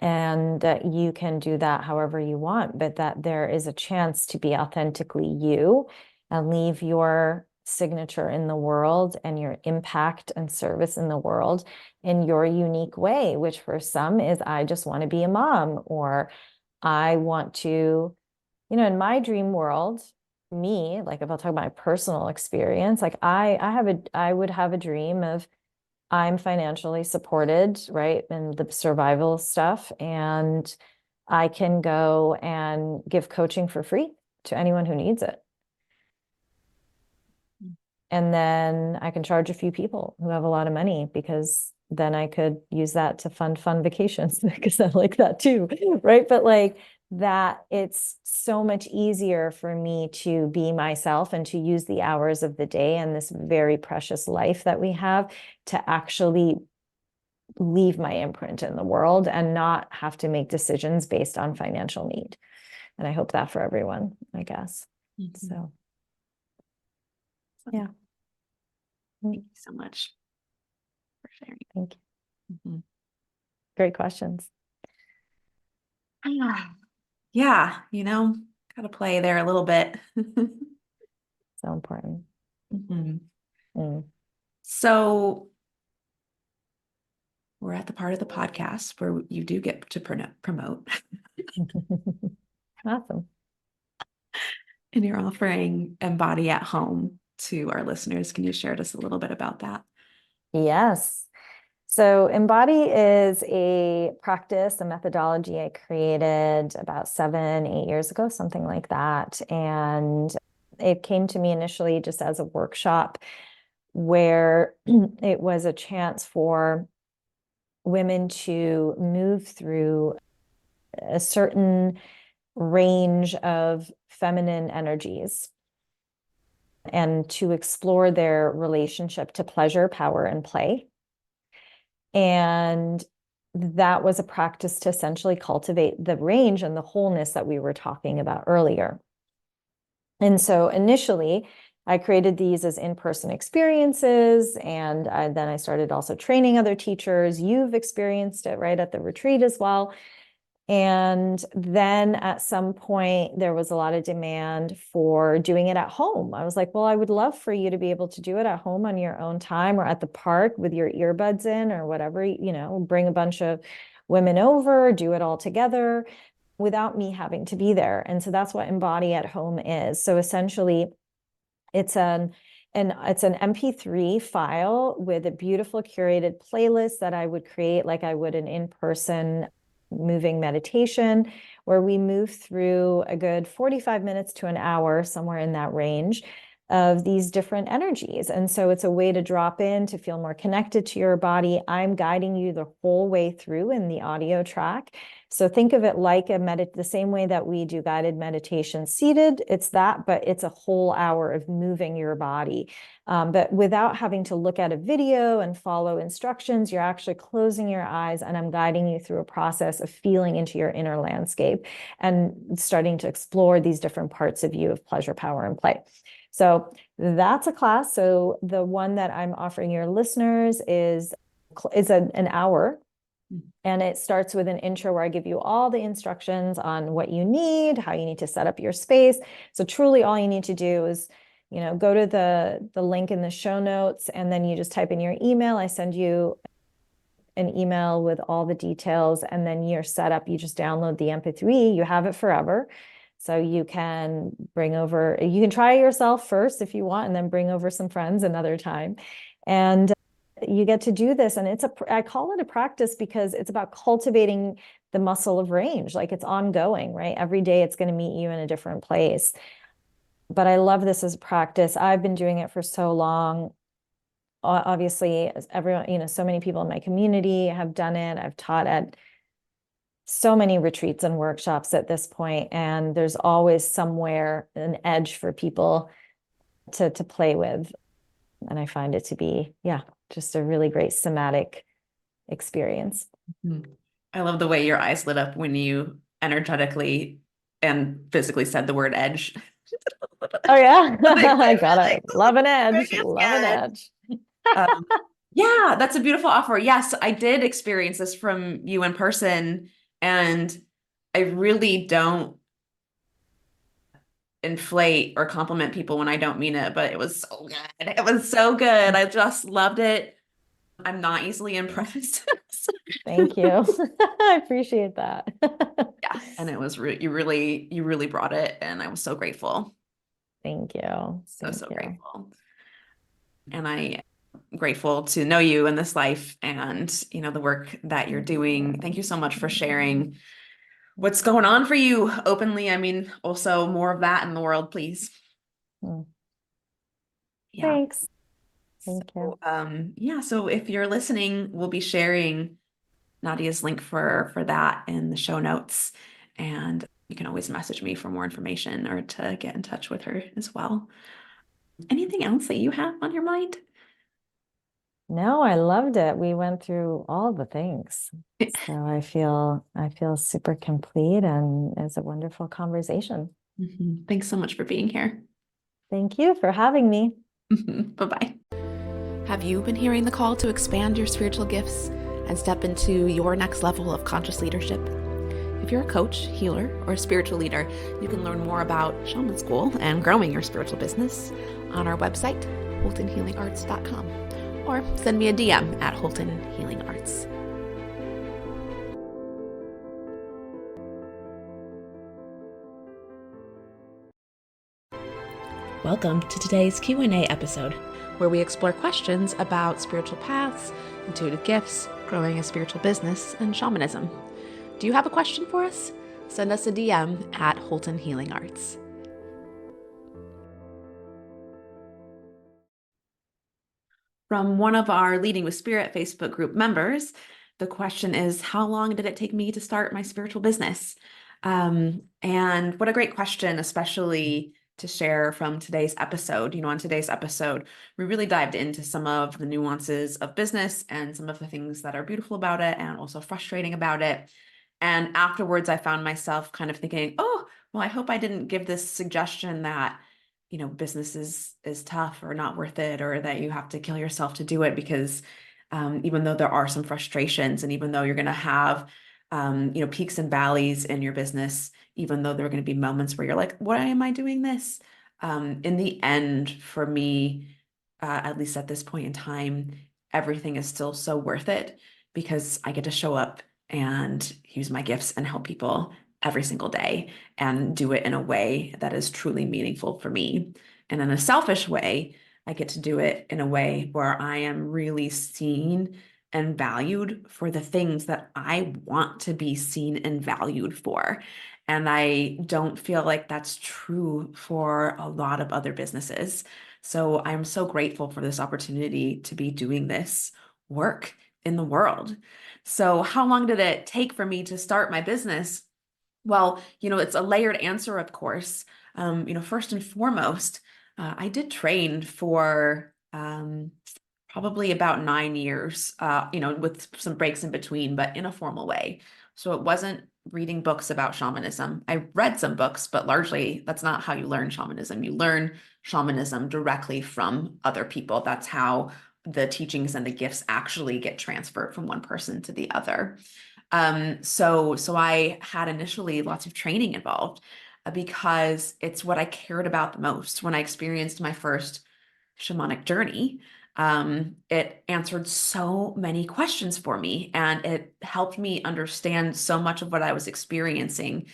And that you can do that however you want, but that there is a chance to be authentically you and leave your signature in the world and your impact and service in the world in your unique way, which for some is, I just want to be a mom, or I want to, in my dream world, me, like if I'll talk about my personal experience, like I would have a dream of I'm financially supported, right? And the survival stuff. And I can go and give coaching for free to anyone who needs it. And then I can charge a few people who have a lot of money because then I could use that to fund fun vacations because I like that too, right? But like that, it's so much easier for me to be myself and to use the hours of the day and this very precious life that we have to actually leave my imprint in the world and not have to make decisions based on financial need. And I hope that for everyone, I guess. Mm-hmm. So, yeah. Thank you so much for sharing. Thank you. Mm-hmm. Great questions. Yeah, got to play there a little bit. So important. Mm-hmm. Mm. So we're at the part of the podcast where you do get to promote, Awesome. and you're offering Embody at Home to our listeners. Can you share just a little bit about that? Yes. So Embody is a practice, a methodology I created about 7, 8 years ago, something like that. And it came to me initially just as a workshop where it was a chance for women to move through a certain range of feminine energies and to explore their relationship to pleasure, power, and play. And that was a practice to essentially cultivate the range and the wholeness that we were talking about earlier. And so initially, I created these as in-person experiences, and then I started also training other teachers. You've experienced it right at the retreat as well. And then at some point, there was a lot of demand for doing it at home. I was like, well, I would love for you to be able to do it at home on your own time or at the park with your earbuds in or whatever, bring a bunch of women over, do it all together without me having to be there. And so that's what Embody at Home is. So essentially, it's an MP3 file with a beautiful curated playlist that I would create like I would an in-person moving meditation, where we move through a good 45 minutes to an hour, somewhere in that range, of these different energies. And so it's a way to drop in, to feel more connected to your body. I'm guiding you the whole way through in the audio track. So think of it like the same way that we do guided meditation seated. It's that, but it's a whole hour of moving your body. But without having to look at a video and follow instructions, you're actually closing your eyes, and I'm guiding you through a process of feeling into your inner landscape and starting to explore these different parts of you of pleasure, power, and play. So that's a class. So the one that I'm offering your listeners is an hour. And it starts with an intro where I give you all the instructions on what you need, how you need to set up your space. So truly all you need to do is, go to the link in the show notes, and then you just type in your email. I send you an email with all the details, and then you're set up. You just download the MP3. You have it forever. So you can you can try it yourself first if you want, and then bring over some friends another time. And you get to do this. And I call it a practice because it's about cultivating the muscle of range. Like, it's ongoing, right? Every day it's going to meet you in a different place. But I love this as a practice. I've been doing it for so long. Obviously, everyone, so many people in my community have done it. I've taught at so many retreats and workshops at this point, and there's always somewhere an edge for people to play with. And I find it to be, just a really great somatic experience. I love the way your eyes lit up when you energetically and physically said the word edge. Oh yeah. I got Like, it. Love an edge. it's Love an edge. yeah, that's a beautiful offer. Yes, I did experience this from you in person, and I really don't inflate or compliment people when I don't mean it, but it was so good. It was so good. I just loved it. I'm not easily impressed. Thank you. I appreciate that. Yeah, and it was you really brought it, and I was so grateful. Thank you. So Thank you. grateful. And I am grateful to know you in this life and, the work that you're doing. Thank you so much for sharing what's going on for you openly. I mean, also more of that in the world, please. Yeah. Thanks. Thank you. Yeah, so if you're listening, we'll be sharing Nadia's link for that in the show notes. And you can always message me for more information or to get in touch with her as well. Anything else that you have on your mind? No, I loved it. We went through all the things. So I feel super complete, and it's a wonderful conversation. Thanks so much for being here. Thank you for having me. Bye-bye. Have you been hearing the call to expand your spiritual gifts and step into your next level of conscious leadership? If you're a coach, healer, or a spiritual leader, you can learn more about Shaman School and growing your spiritual business on our website, holtonhealingarts.com, or send me a DM at Holton Healing Arts. Welcome to today's Q&A episode, where we explore questions about spiritual paths, intuitive gifts, growing a spiritual business, and shamanism. Do you have a question for us? Send us a DM at Holton Healing Arts. From one of our Leading with Spirit Facebook group members, the question is, how long did it take me to start my spiritual business? And what a great question, especially to share from today's episode. On today's episode, we really dived into some of the nuances of business and some of the things that are beautiful about it and also frustrating about it. And afterwards, I found myself kind of thinking, oh, well, I hope I didn't give this suggestion that, business is tough or not worth it, or that you have to kill yourself to do it, because even though there are some frustrations, and even though you're going to have, peaks and valleys in your business, even though there are going to be moments where you're like, why am I doing this? In the end, for me, at least at this point in time, everything is still so worth it because I get to show up and use my gifts and help people every single day and do it in a way that is truly meaningful for me. And in a selfish way, I get to do it in a way where I am really seen and valued for the things that I want to be seen and valued for. And I don't feel like that's true for a lot of other businesses. So I'm so grateful for this opportunity to be doing this work in the world. So, how long did it take for me to start my business? Well, it's a layered answer, of course. First and foremost, I did train for probably about 9 years, with some breaks in between, but in a formal way. So it wasn't reading books about shamanism. I read some books, but largely that's not how you learn shamanism. You learn shamanism directly from other people. That's how the teachings and the gifts actually get transferred from one person to the other. So I had initially lots of training involved because it's what I cared about the most when I experienced my first shamanic journey. It answered so many questions for me, and it helped me understand so much of what I was experiencing,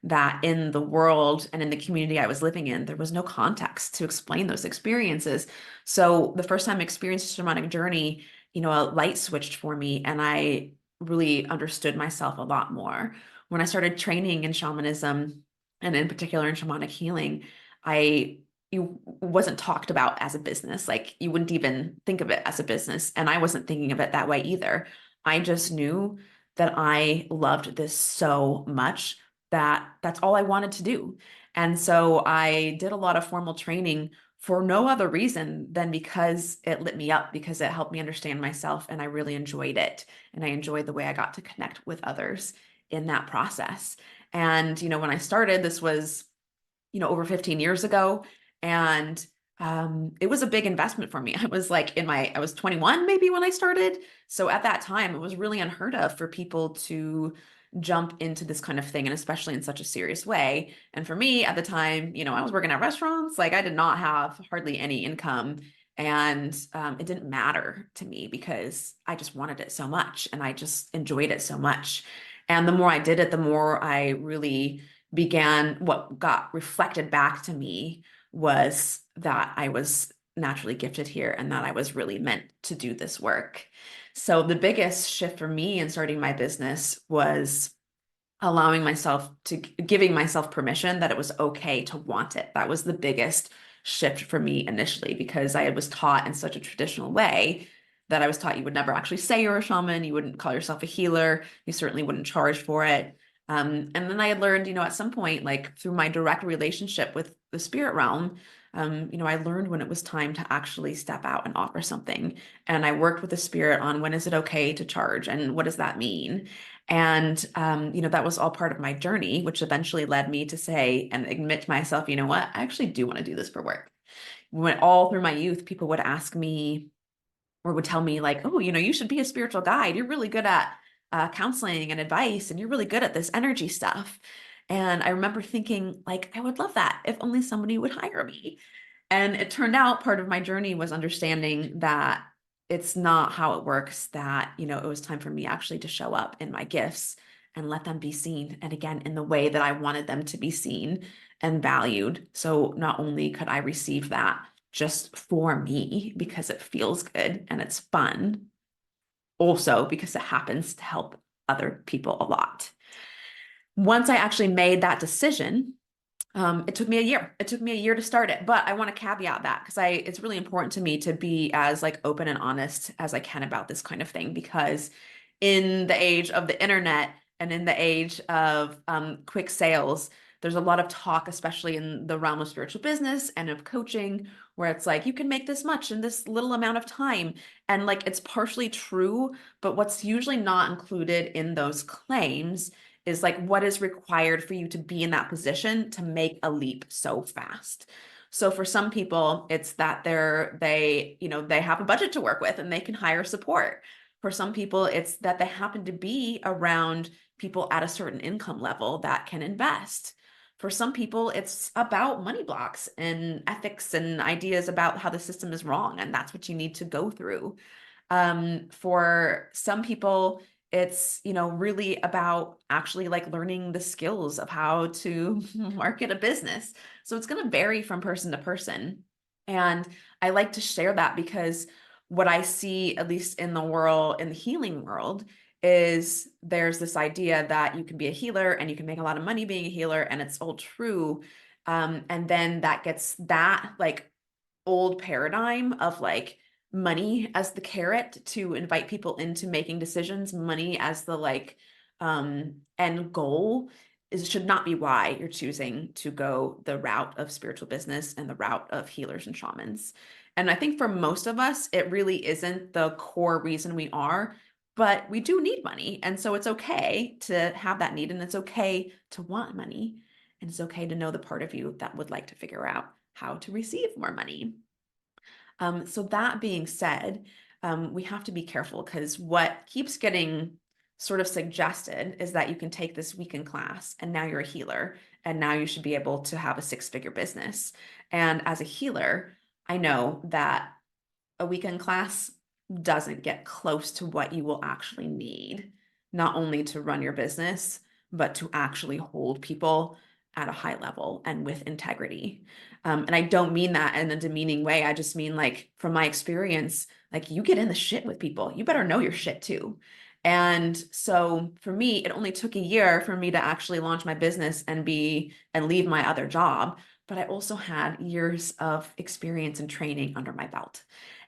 that in the world and in the community I was living in, there was no context to explain those experiences. So the first time I experienced a shamanic journey, a light switched for me, and I really understood myself a lot more. When I started training in shamanism, and in particular in shamanic healing, I you wasn't talked about as a business. Like, you wouldn't even think of it as a business. And I wasn't thinking of it that way either. I just knew that I loved this so much that that's all I wanted to do. And so I did a lot of formal training for no other reason than because it lit me up, because it helped me understand myself, and I really enjoyed it. And I enjoyed the way I got to connect with others in that process. And, when I started, this was, over 15 years ago. And it was a big investment for me. I was like I was 21 maybe when I started. So at that time, it was really unheard of for people to jump into this kind of thing, and especially in such a serious way. And for me at the time, I was working at restaurants. Like, I did not have hardly any income. And it didn't matter to me because I just wanted it so much and I just enjoyed it so much. And the more I did it, the more I really began, what got reflected back to me was that I was naturally gifted here and that I was really meant to do this work. So the biggest shift for me in starting my business was allowing myself to giving myself permission that it was okay to want it. That was the biggest shift for me initially, because I was taught in such a traditional way that I was taught you would never actually say you're a shaman, you wouldn't call yourself a healer, you certainly wouldn't charge for it. And then I had learned, at some point, like through my direct relationship with the spirit realm, I learned when it was time to actually step out and offer something. And I worked with the spirit on when is it okay to charge and what does that mean? And, that was all part of my journey, which eventually led me to say and admit to myself, you know what, I actually do want to do this for work. When all through my youth, people would ask me or would tell me like, oh, you should be a spiritual guide. You're really good at counseling and advice, and you're really good at this energy stuff. And I remember thinking, like, I would love that if only somebody would hire me. And it turned out part of my journey was understanding that it's not how it works, that, it was time for me actually to show up in my gifts and let them be seen. And again, in the way that I wanted them to be seen and valued. So not only could I receive that just for me because it feels good and it's fun, also because it happens to help other people a lot. Once I actually made that decision, it took me a year. It took me a year to start it, but I want to caveat that because it's really important to me to be as like open and honest as I can about this kind of thing, because in the age of the internet and in the age of quick sales, there's a lot of talk, especially in the realm of spiritual business and of coaching, where it's like, you can make this much in this little amount of time. And like, it's partially true, but what's usually not included in those claims is like what is required for you to be in that position to make a leap so fast. So for some people, it's that they have a budget to work with and they can hire support. For some people, it's that they happen to be around people at a certain income level that can invest. For some people, it's about money blocks and ethics and ideas about how the system is wrong, and that's what you need to go through. For some people, it's, really about actually like learning the skills of how to market a business. So it's going to vary from person to person. And I like to share that because what I see, at least in the healing world, is there's this idea that you can be a healer and you can make a lot of money being a healer, and it's all true. And then that gets that like old paradigm of like money as the carrot to invite people into making decisions, money as the like end goal should not be why you're choosing to go the route of spiritual business and the route of healers and shamans. And I think for most of us, it really isn't the core reason we are, but we do need money. And so it's okay to have that need, and it's okay to want money. And it's okay to know the part of you that would like to figure out how to receive more money. So that being said, we have to be careful because what keeps getting sort of suggested is that you can take this weekend class and now you're a healer and now you should be able to have a six-figure business. And as a healer, I know that a weekend class doesn't get close to what you will actually need, not only to run your business, but to actually hold people at a high level and with integrity. And I don't mean that in a demeaning way. I just mean like from my experience, like you get in the shit with people, you better know your shit too. And so for me, it only took a year for me to actually launch my business and leave my other job. But I also had years of experience and training under my belt.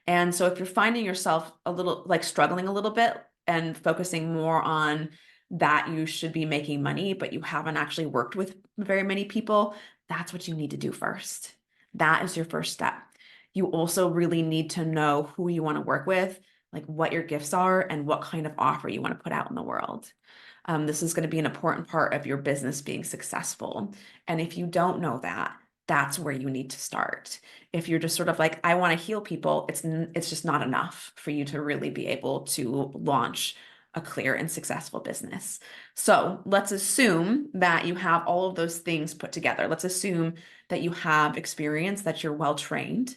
And so if you're finding yourself a little like struggling a little bit and focusing more on that you should be making money, but you haven't actually worked with very many people, that's what you need to do first. That is your first step. You also really need to know who you want to work with, like what your gifts are and what kind of offer you want to put out in the world. This is going to be an important part of your business being successful. And if you don't know that, that's where you need to start. If you're just sort of like, I want to heal people, it's just not enough for you to really be able to launch a clear and successful business. So let's assume that you have all of those things put together. Let's assume that you have experience, that you're well trained.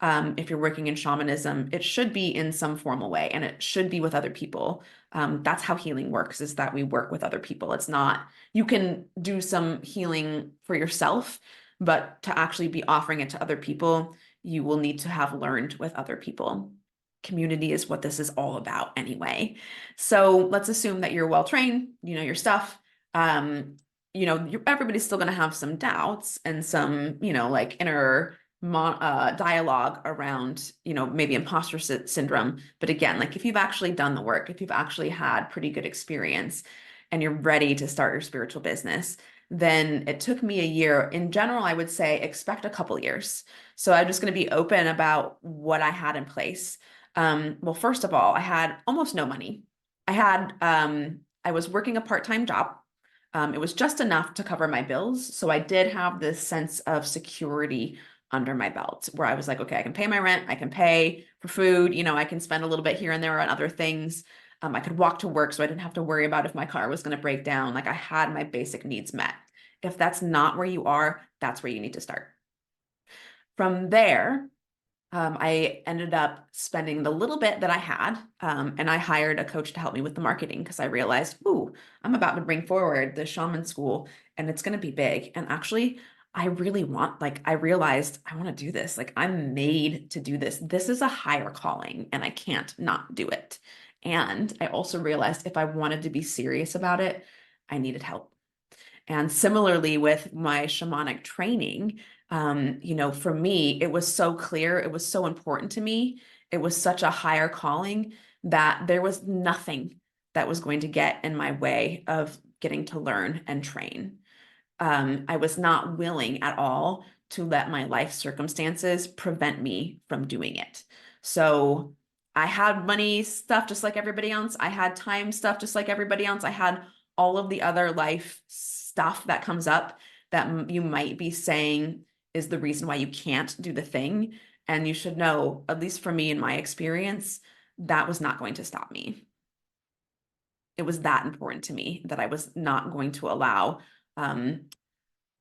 If you're working in shamanism, it should be in some formal way and it should be with other people. That's how healing works, is that we work with other people. It's not, you can do some healing for yourself, but to actually be offering it to other people, you will need to have learned with other people. Community is what this is all about anyway. So let's assume that you're well trained, you know your stuff. Everybody's still going to have some doubts and some, like inner dialogue around, maybe imposter syndrome. But again, like if you've actually done the work, if you've actually had pretty good experience and you're ready to start your spiritual business, then it took me a year. In general, I would say expect a couple years. So I'm just going to be open about what I had in place. Well, first of all, I had almost no money. I was working a part-time job. It was just enough to cover my bills. So I did have this sense of security under my belt where I was like, okay, I can pay my rent, I can pay for food, I can spend a little bit here and there on other things. I could walk to work, so I didn't have to worry about if my car was going to break down. Like I had my basic needs met. If that's not where you are, that's where you need to start. From there, I ended up spending the little bit that I had, and I hired a coach to help me with the marketing because I realized, ooh, I'm about to bring forward the shaman school and it's going to be big. And actually, I realized I want to do this. Like, I'm made to do this. This is a higher calling and I can't not do it. And I also realized if I wanted to be serious about it, I needed help. And similarly with my shamanic training, for me, it was so clear, it was so important to me. It was such a higher calling that there was nothing that was going to get in my way of getting to learn and train. I was not willing at all to let my life circumstances prevent me from doing it. So I had money stuff just like everybody else. I had time stuff just like everybody else. I had all of the other life stuff that comes up that you might be saying is the reason why you can't do the thing. And you should know, at least for me in my experience, that was not going to stop me. It was that important to me that I was not going to allow um,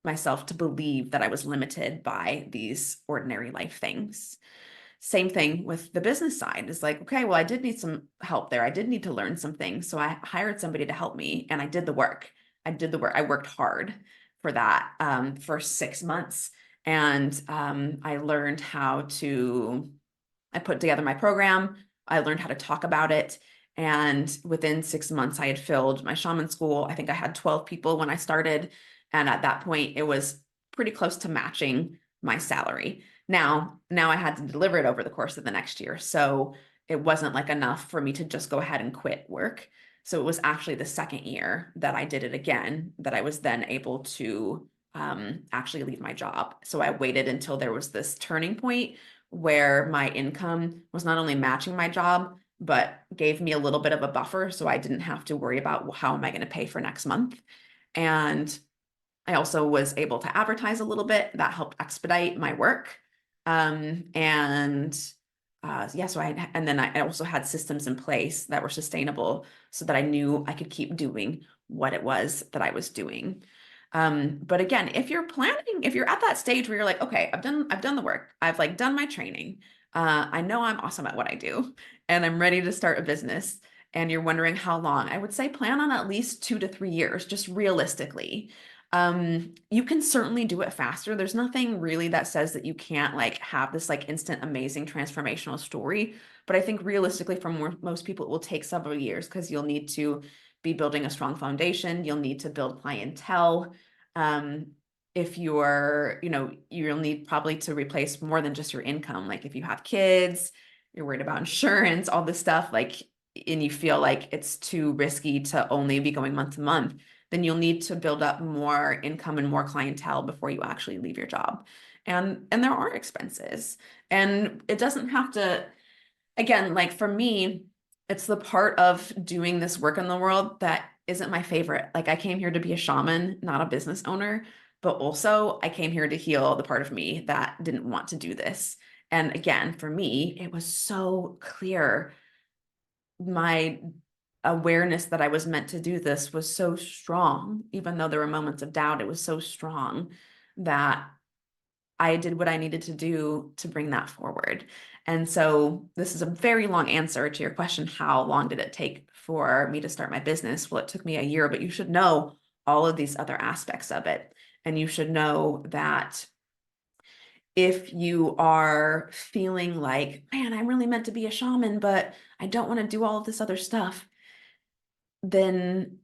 myself to believe that I was limited by these ordinary life things. Same thing with the business side is like, okay, well, I did need some help there. I did need to learn some things. So I hired somebody to help me and I did the work. I did the work. I worked hard for that for 6 months. And I learned how to I put together my program. I learned how to talk about it. And within 6 months, I had filled my shaman school. I think I had 12 people when I started. And at that point, it was pretty close to matching my salary. Now I had to deliver it over the course of the next year. So it wasn't like enough for me to just go ahead and quit work. So it was actually the second year that I did it again that I was then able to actually leave my job. So I waited until there was this turning point where my income was not only matching my job, but gave me a little bit of a buffer so I didn't have to worry about how am I going to pay for next month. And I also was able to advertise a little bit. That helped expedite my work. And yeah, so and then I also had systems in place that were sustainable so that I knew I could keep doing what it was that I was doing. But again, if you're planning, if you're at that stage where you're like, okay, I've done the work, I've like done my training, I know I'm awesome at what I do, and I'm ready to start a business, and you're wondering how long, I would say plan on at least 2 to 3 years, just realistically. You can certainly do it faster. There's nothing really that says that you can't like have this like instant amazing transformational story. But I think realistically for most people, it will take several years because you'll need to be building a strong foundation. You'll need to build clientele. Um, if you'll need probably to replace more than just your income. Like if you have kids, you're worried about insurance, all this stuff, like, and you feel like it's too risky to only be going month to month, then you'll need to build up more income and more clientele before you actually leave your job. And there are expenses. And it doesn't have to, again, like for me, it's the part of doing this work in the world that isn't my favorite. Like I came here to be a shaman, not a business owner, but also I came here to heal the part of me that didn't want to do this. And again, for me, it was so clear. My awareness that I was meant to do this was so strong, even though there were moments of doubt, it was so strong that I did what I needed to do to bring that forward. And so this is a very long answer to your question. How long did it take for me to start my business? Well, it took me a year, but you should know all of these other aspects of it. And you should know that if you are feeling like, man, I'm really meant to be a shaman, but I don't want to do all of this other stuff, then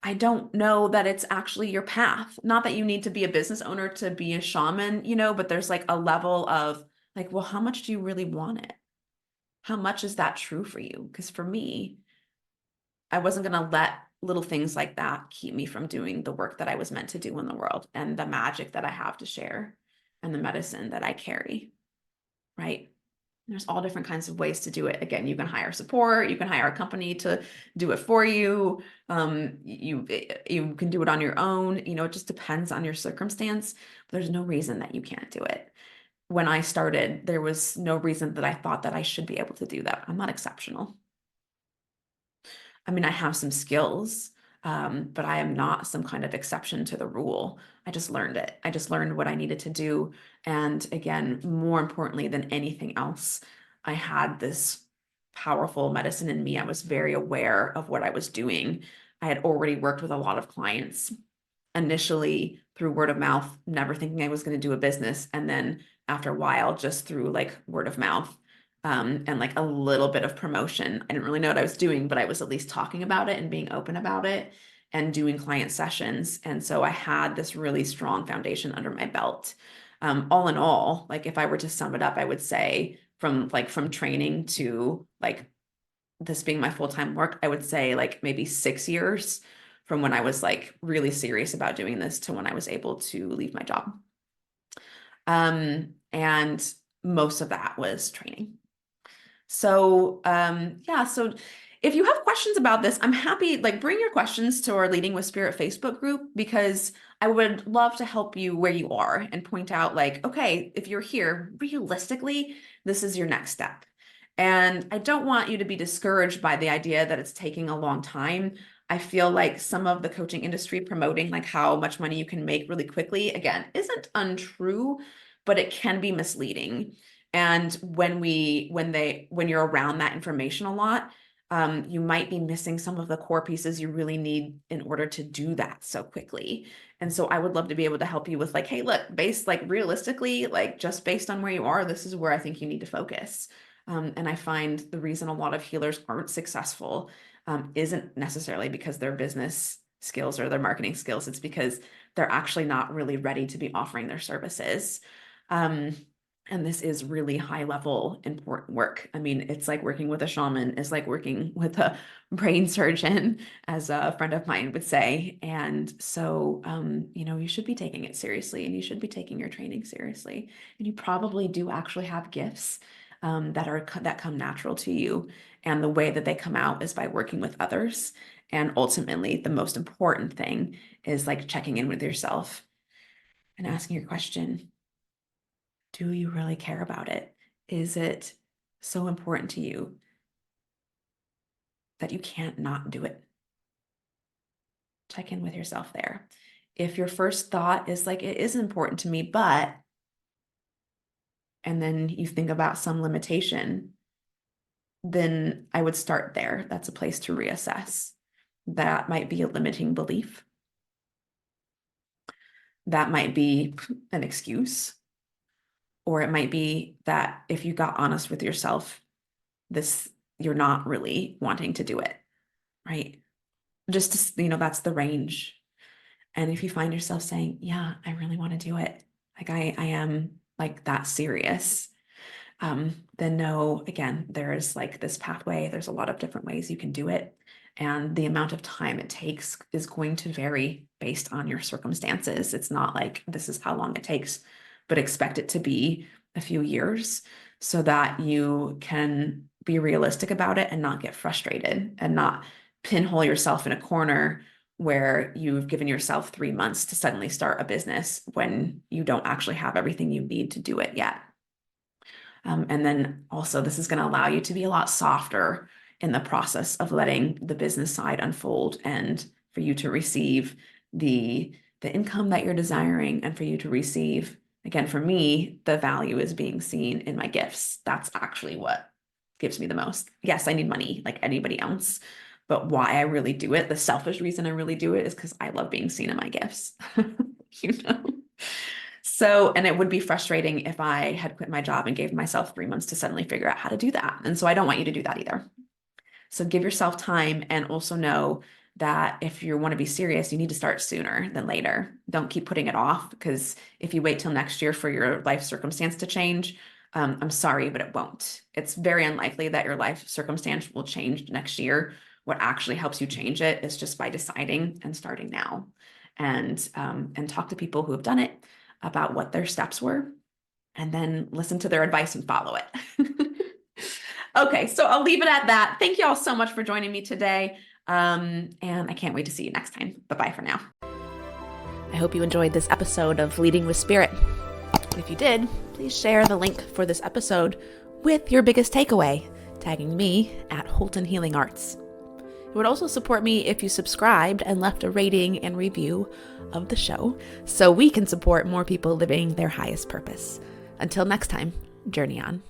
I don't know that it's actually your path. Not that you need to be a business owner to be a shaman, but there's like a level of like, well, how much do you really want it? How much is that true for you? Because for me, I wasn't going to let little things like that keep me from doing the work that I was meant to do in the world and the magic that I have to share and the medicine that I carry, right? There's all different kinds of ways to do it. Again, you can hire support, you can hire a company to do it for you. You can do it on your own. It just depends on your circumstance. But there's no reason that you can't do it. When I started, there was no reason that I thought that I should be able to do that. I'm not exceptional. I mean, I have some skills, but I am not some kind of exception to the rule. I just learned it. I just learned what I needed to do. And again, more importantly than anything else, I had this powerful medicine in me. I was very aware of what I was doing. I had already worked with a lot of clients initially through word of mouth, never thinking I was going to do a business. And then after a while, just through like word of mouth, and like a little bit of promotion. I didn't really know what I was doing, but I was at least talking about it and being open about it and doing client sessions. And so I had this really strong foundation under my belt. All in all, like if I were to sum it up, I would say from training to like this being my full-time work, I would say like maybe 6 years from when I was like really serious about doing this to when I was able to leave my job. And most of that was training. So, yeah, so if you have questions about this, I'm happy, like bring your questions to our Leading with Spirit Facebook group, because I would love to help you where you are and point out like, okay, if you're here, realistically, this is your next step. And I don't want you to be discouraged by the idea that it's taking a long time. I feel like some of the coaching industry promoting like how much money you can make really quickly, again, isn't untrue, but it can be misleading. And when you're around that information a lot, you might be missing some of the core pieces you really need in order to do that so quickly. And so I would love to be able to help you with like, hey, look, based like realistically, like just based on where you are, this is where I think you need to focus. And I find the reason a lot of healers aren't successful isn't necessarily because their business skills or their marketing skills. It's because they're actually not really ready to be offering their services. And this is really high level, important work. I mean, it's like working with a shaman, it's like working with a brain surgeon, as a friend of mine would say. And so, you should be taking it seriously, and you should be taking your training seriously. And you probably do actually have gifts that come natural to you. And the way that they come out is by working with others. And ultimately, the most important thing is like checking in with yourself and asking your question. Do you really care about it? Is it so important to you that you can't not do it? Check in with yourself there. If your first thought is like, it is important to me, but, and then you think about some limitation, then I would start there. That's a place to reassess. That might be a limiting belief. That might be an excuse. Or it might be that if you got honest with yourself, you're not really wanting to do it, right? Just to, that's the range. And if you find yourself saying, yeah, I really want to do it, like I am like that serious, then know, again, there's like this pathway. There's a lot of different ways you can do it. And the amount of time it takes is going to vary based on your circumstances. It's not like this is how long it takes, but expect it to be a few years so that you can be realistic about it and not get frustrated and not pinhole yourself in a corner where you've given yourself 3 months to suddenly start a business when you don't actually have everything you need to do it yet. And then also, this is going to allow you to be a lot softer in the process of letting the business side unfold, and for you to receive the income that you're desiring, and for you to receive, again, for me, the value is being seen in my gifts. That's actually what gives me the most. Yes, I need money like anybody else, but why I really do it, the selfish reason I really do it, is because I love being seen in my gifts. you know So, and it would be frustrating if I had quit my job and gave myself 3 months to suddenly figure out how to do that. And so I don't want you to do that either. So give yourself time, and also know that if you want to be serious, you need to start sooner than later. Don't keep putting it off, because if you wait till next year for your life circumstance to change, I'm sorry, but it won't. It's very unlikely that your life circumstance will change next year. What actually helps you change it is just by deciding and starting now, and talk to people who have done it about what their steps were, and then listen to their advice and follow it. Okay, so I'll leave it at that. Thank you all so much for joining me today. And I can't wait to see you next time. Bye-bye for now. I hope you enjoyed this episode of Leading with Spirit. If you did, please share the link for this episode with your biggest takeaway, tagging me at Holton Healing Arts. It would also support me if you subscribed and left a rating and review of the show, so we can support more people living their highest purpose. Until next time, journey on.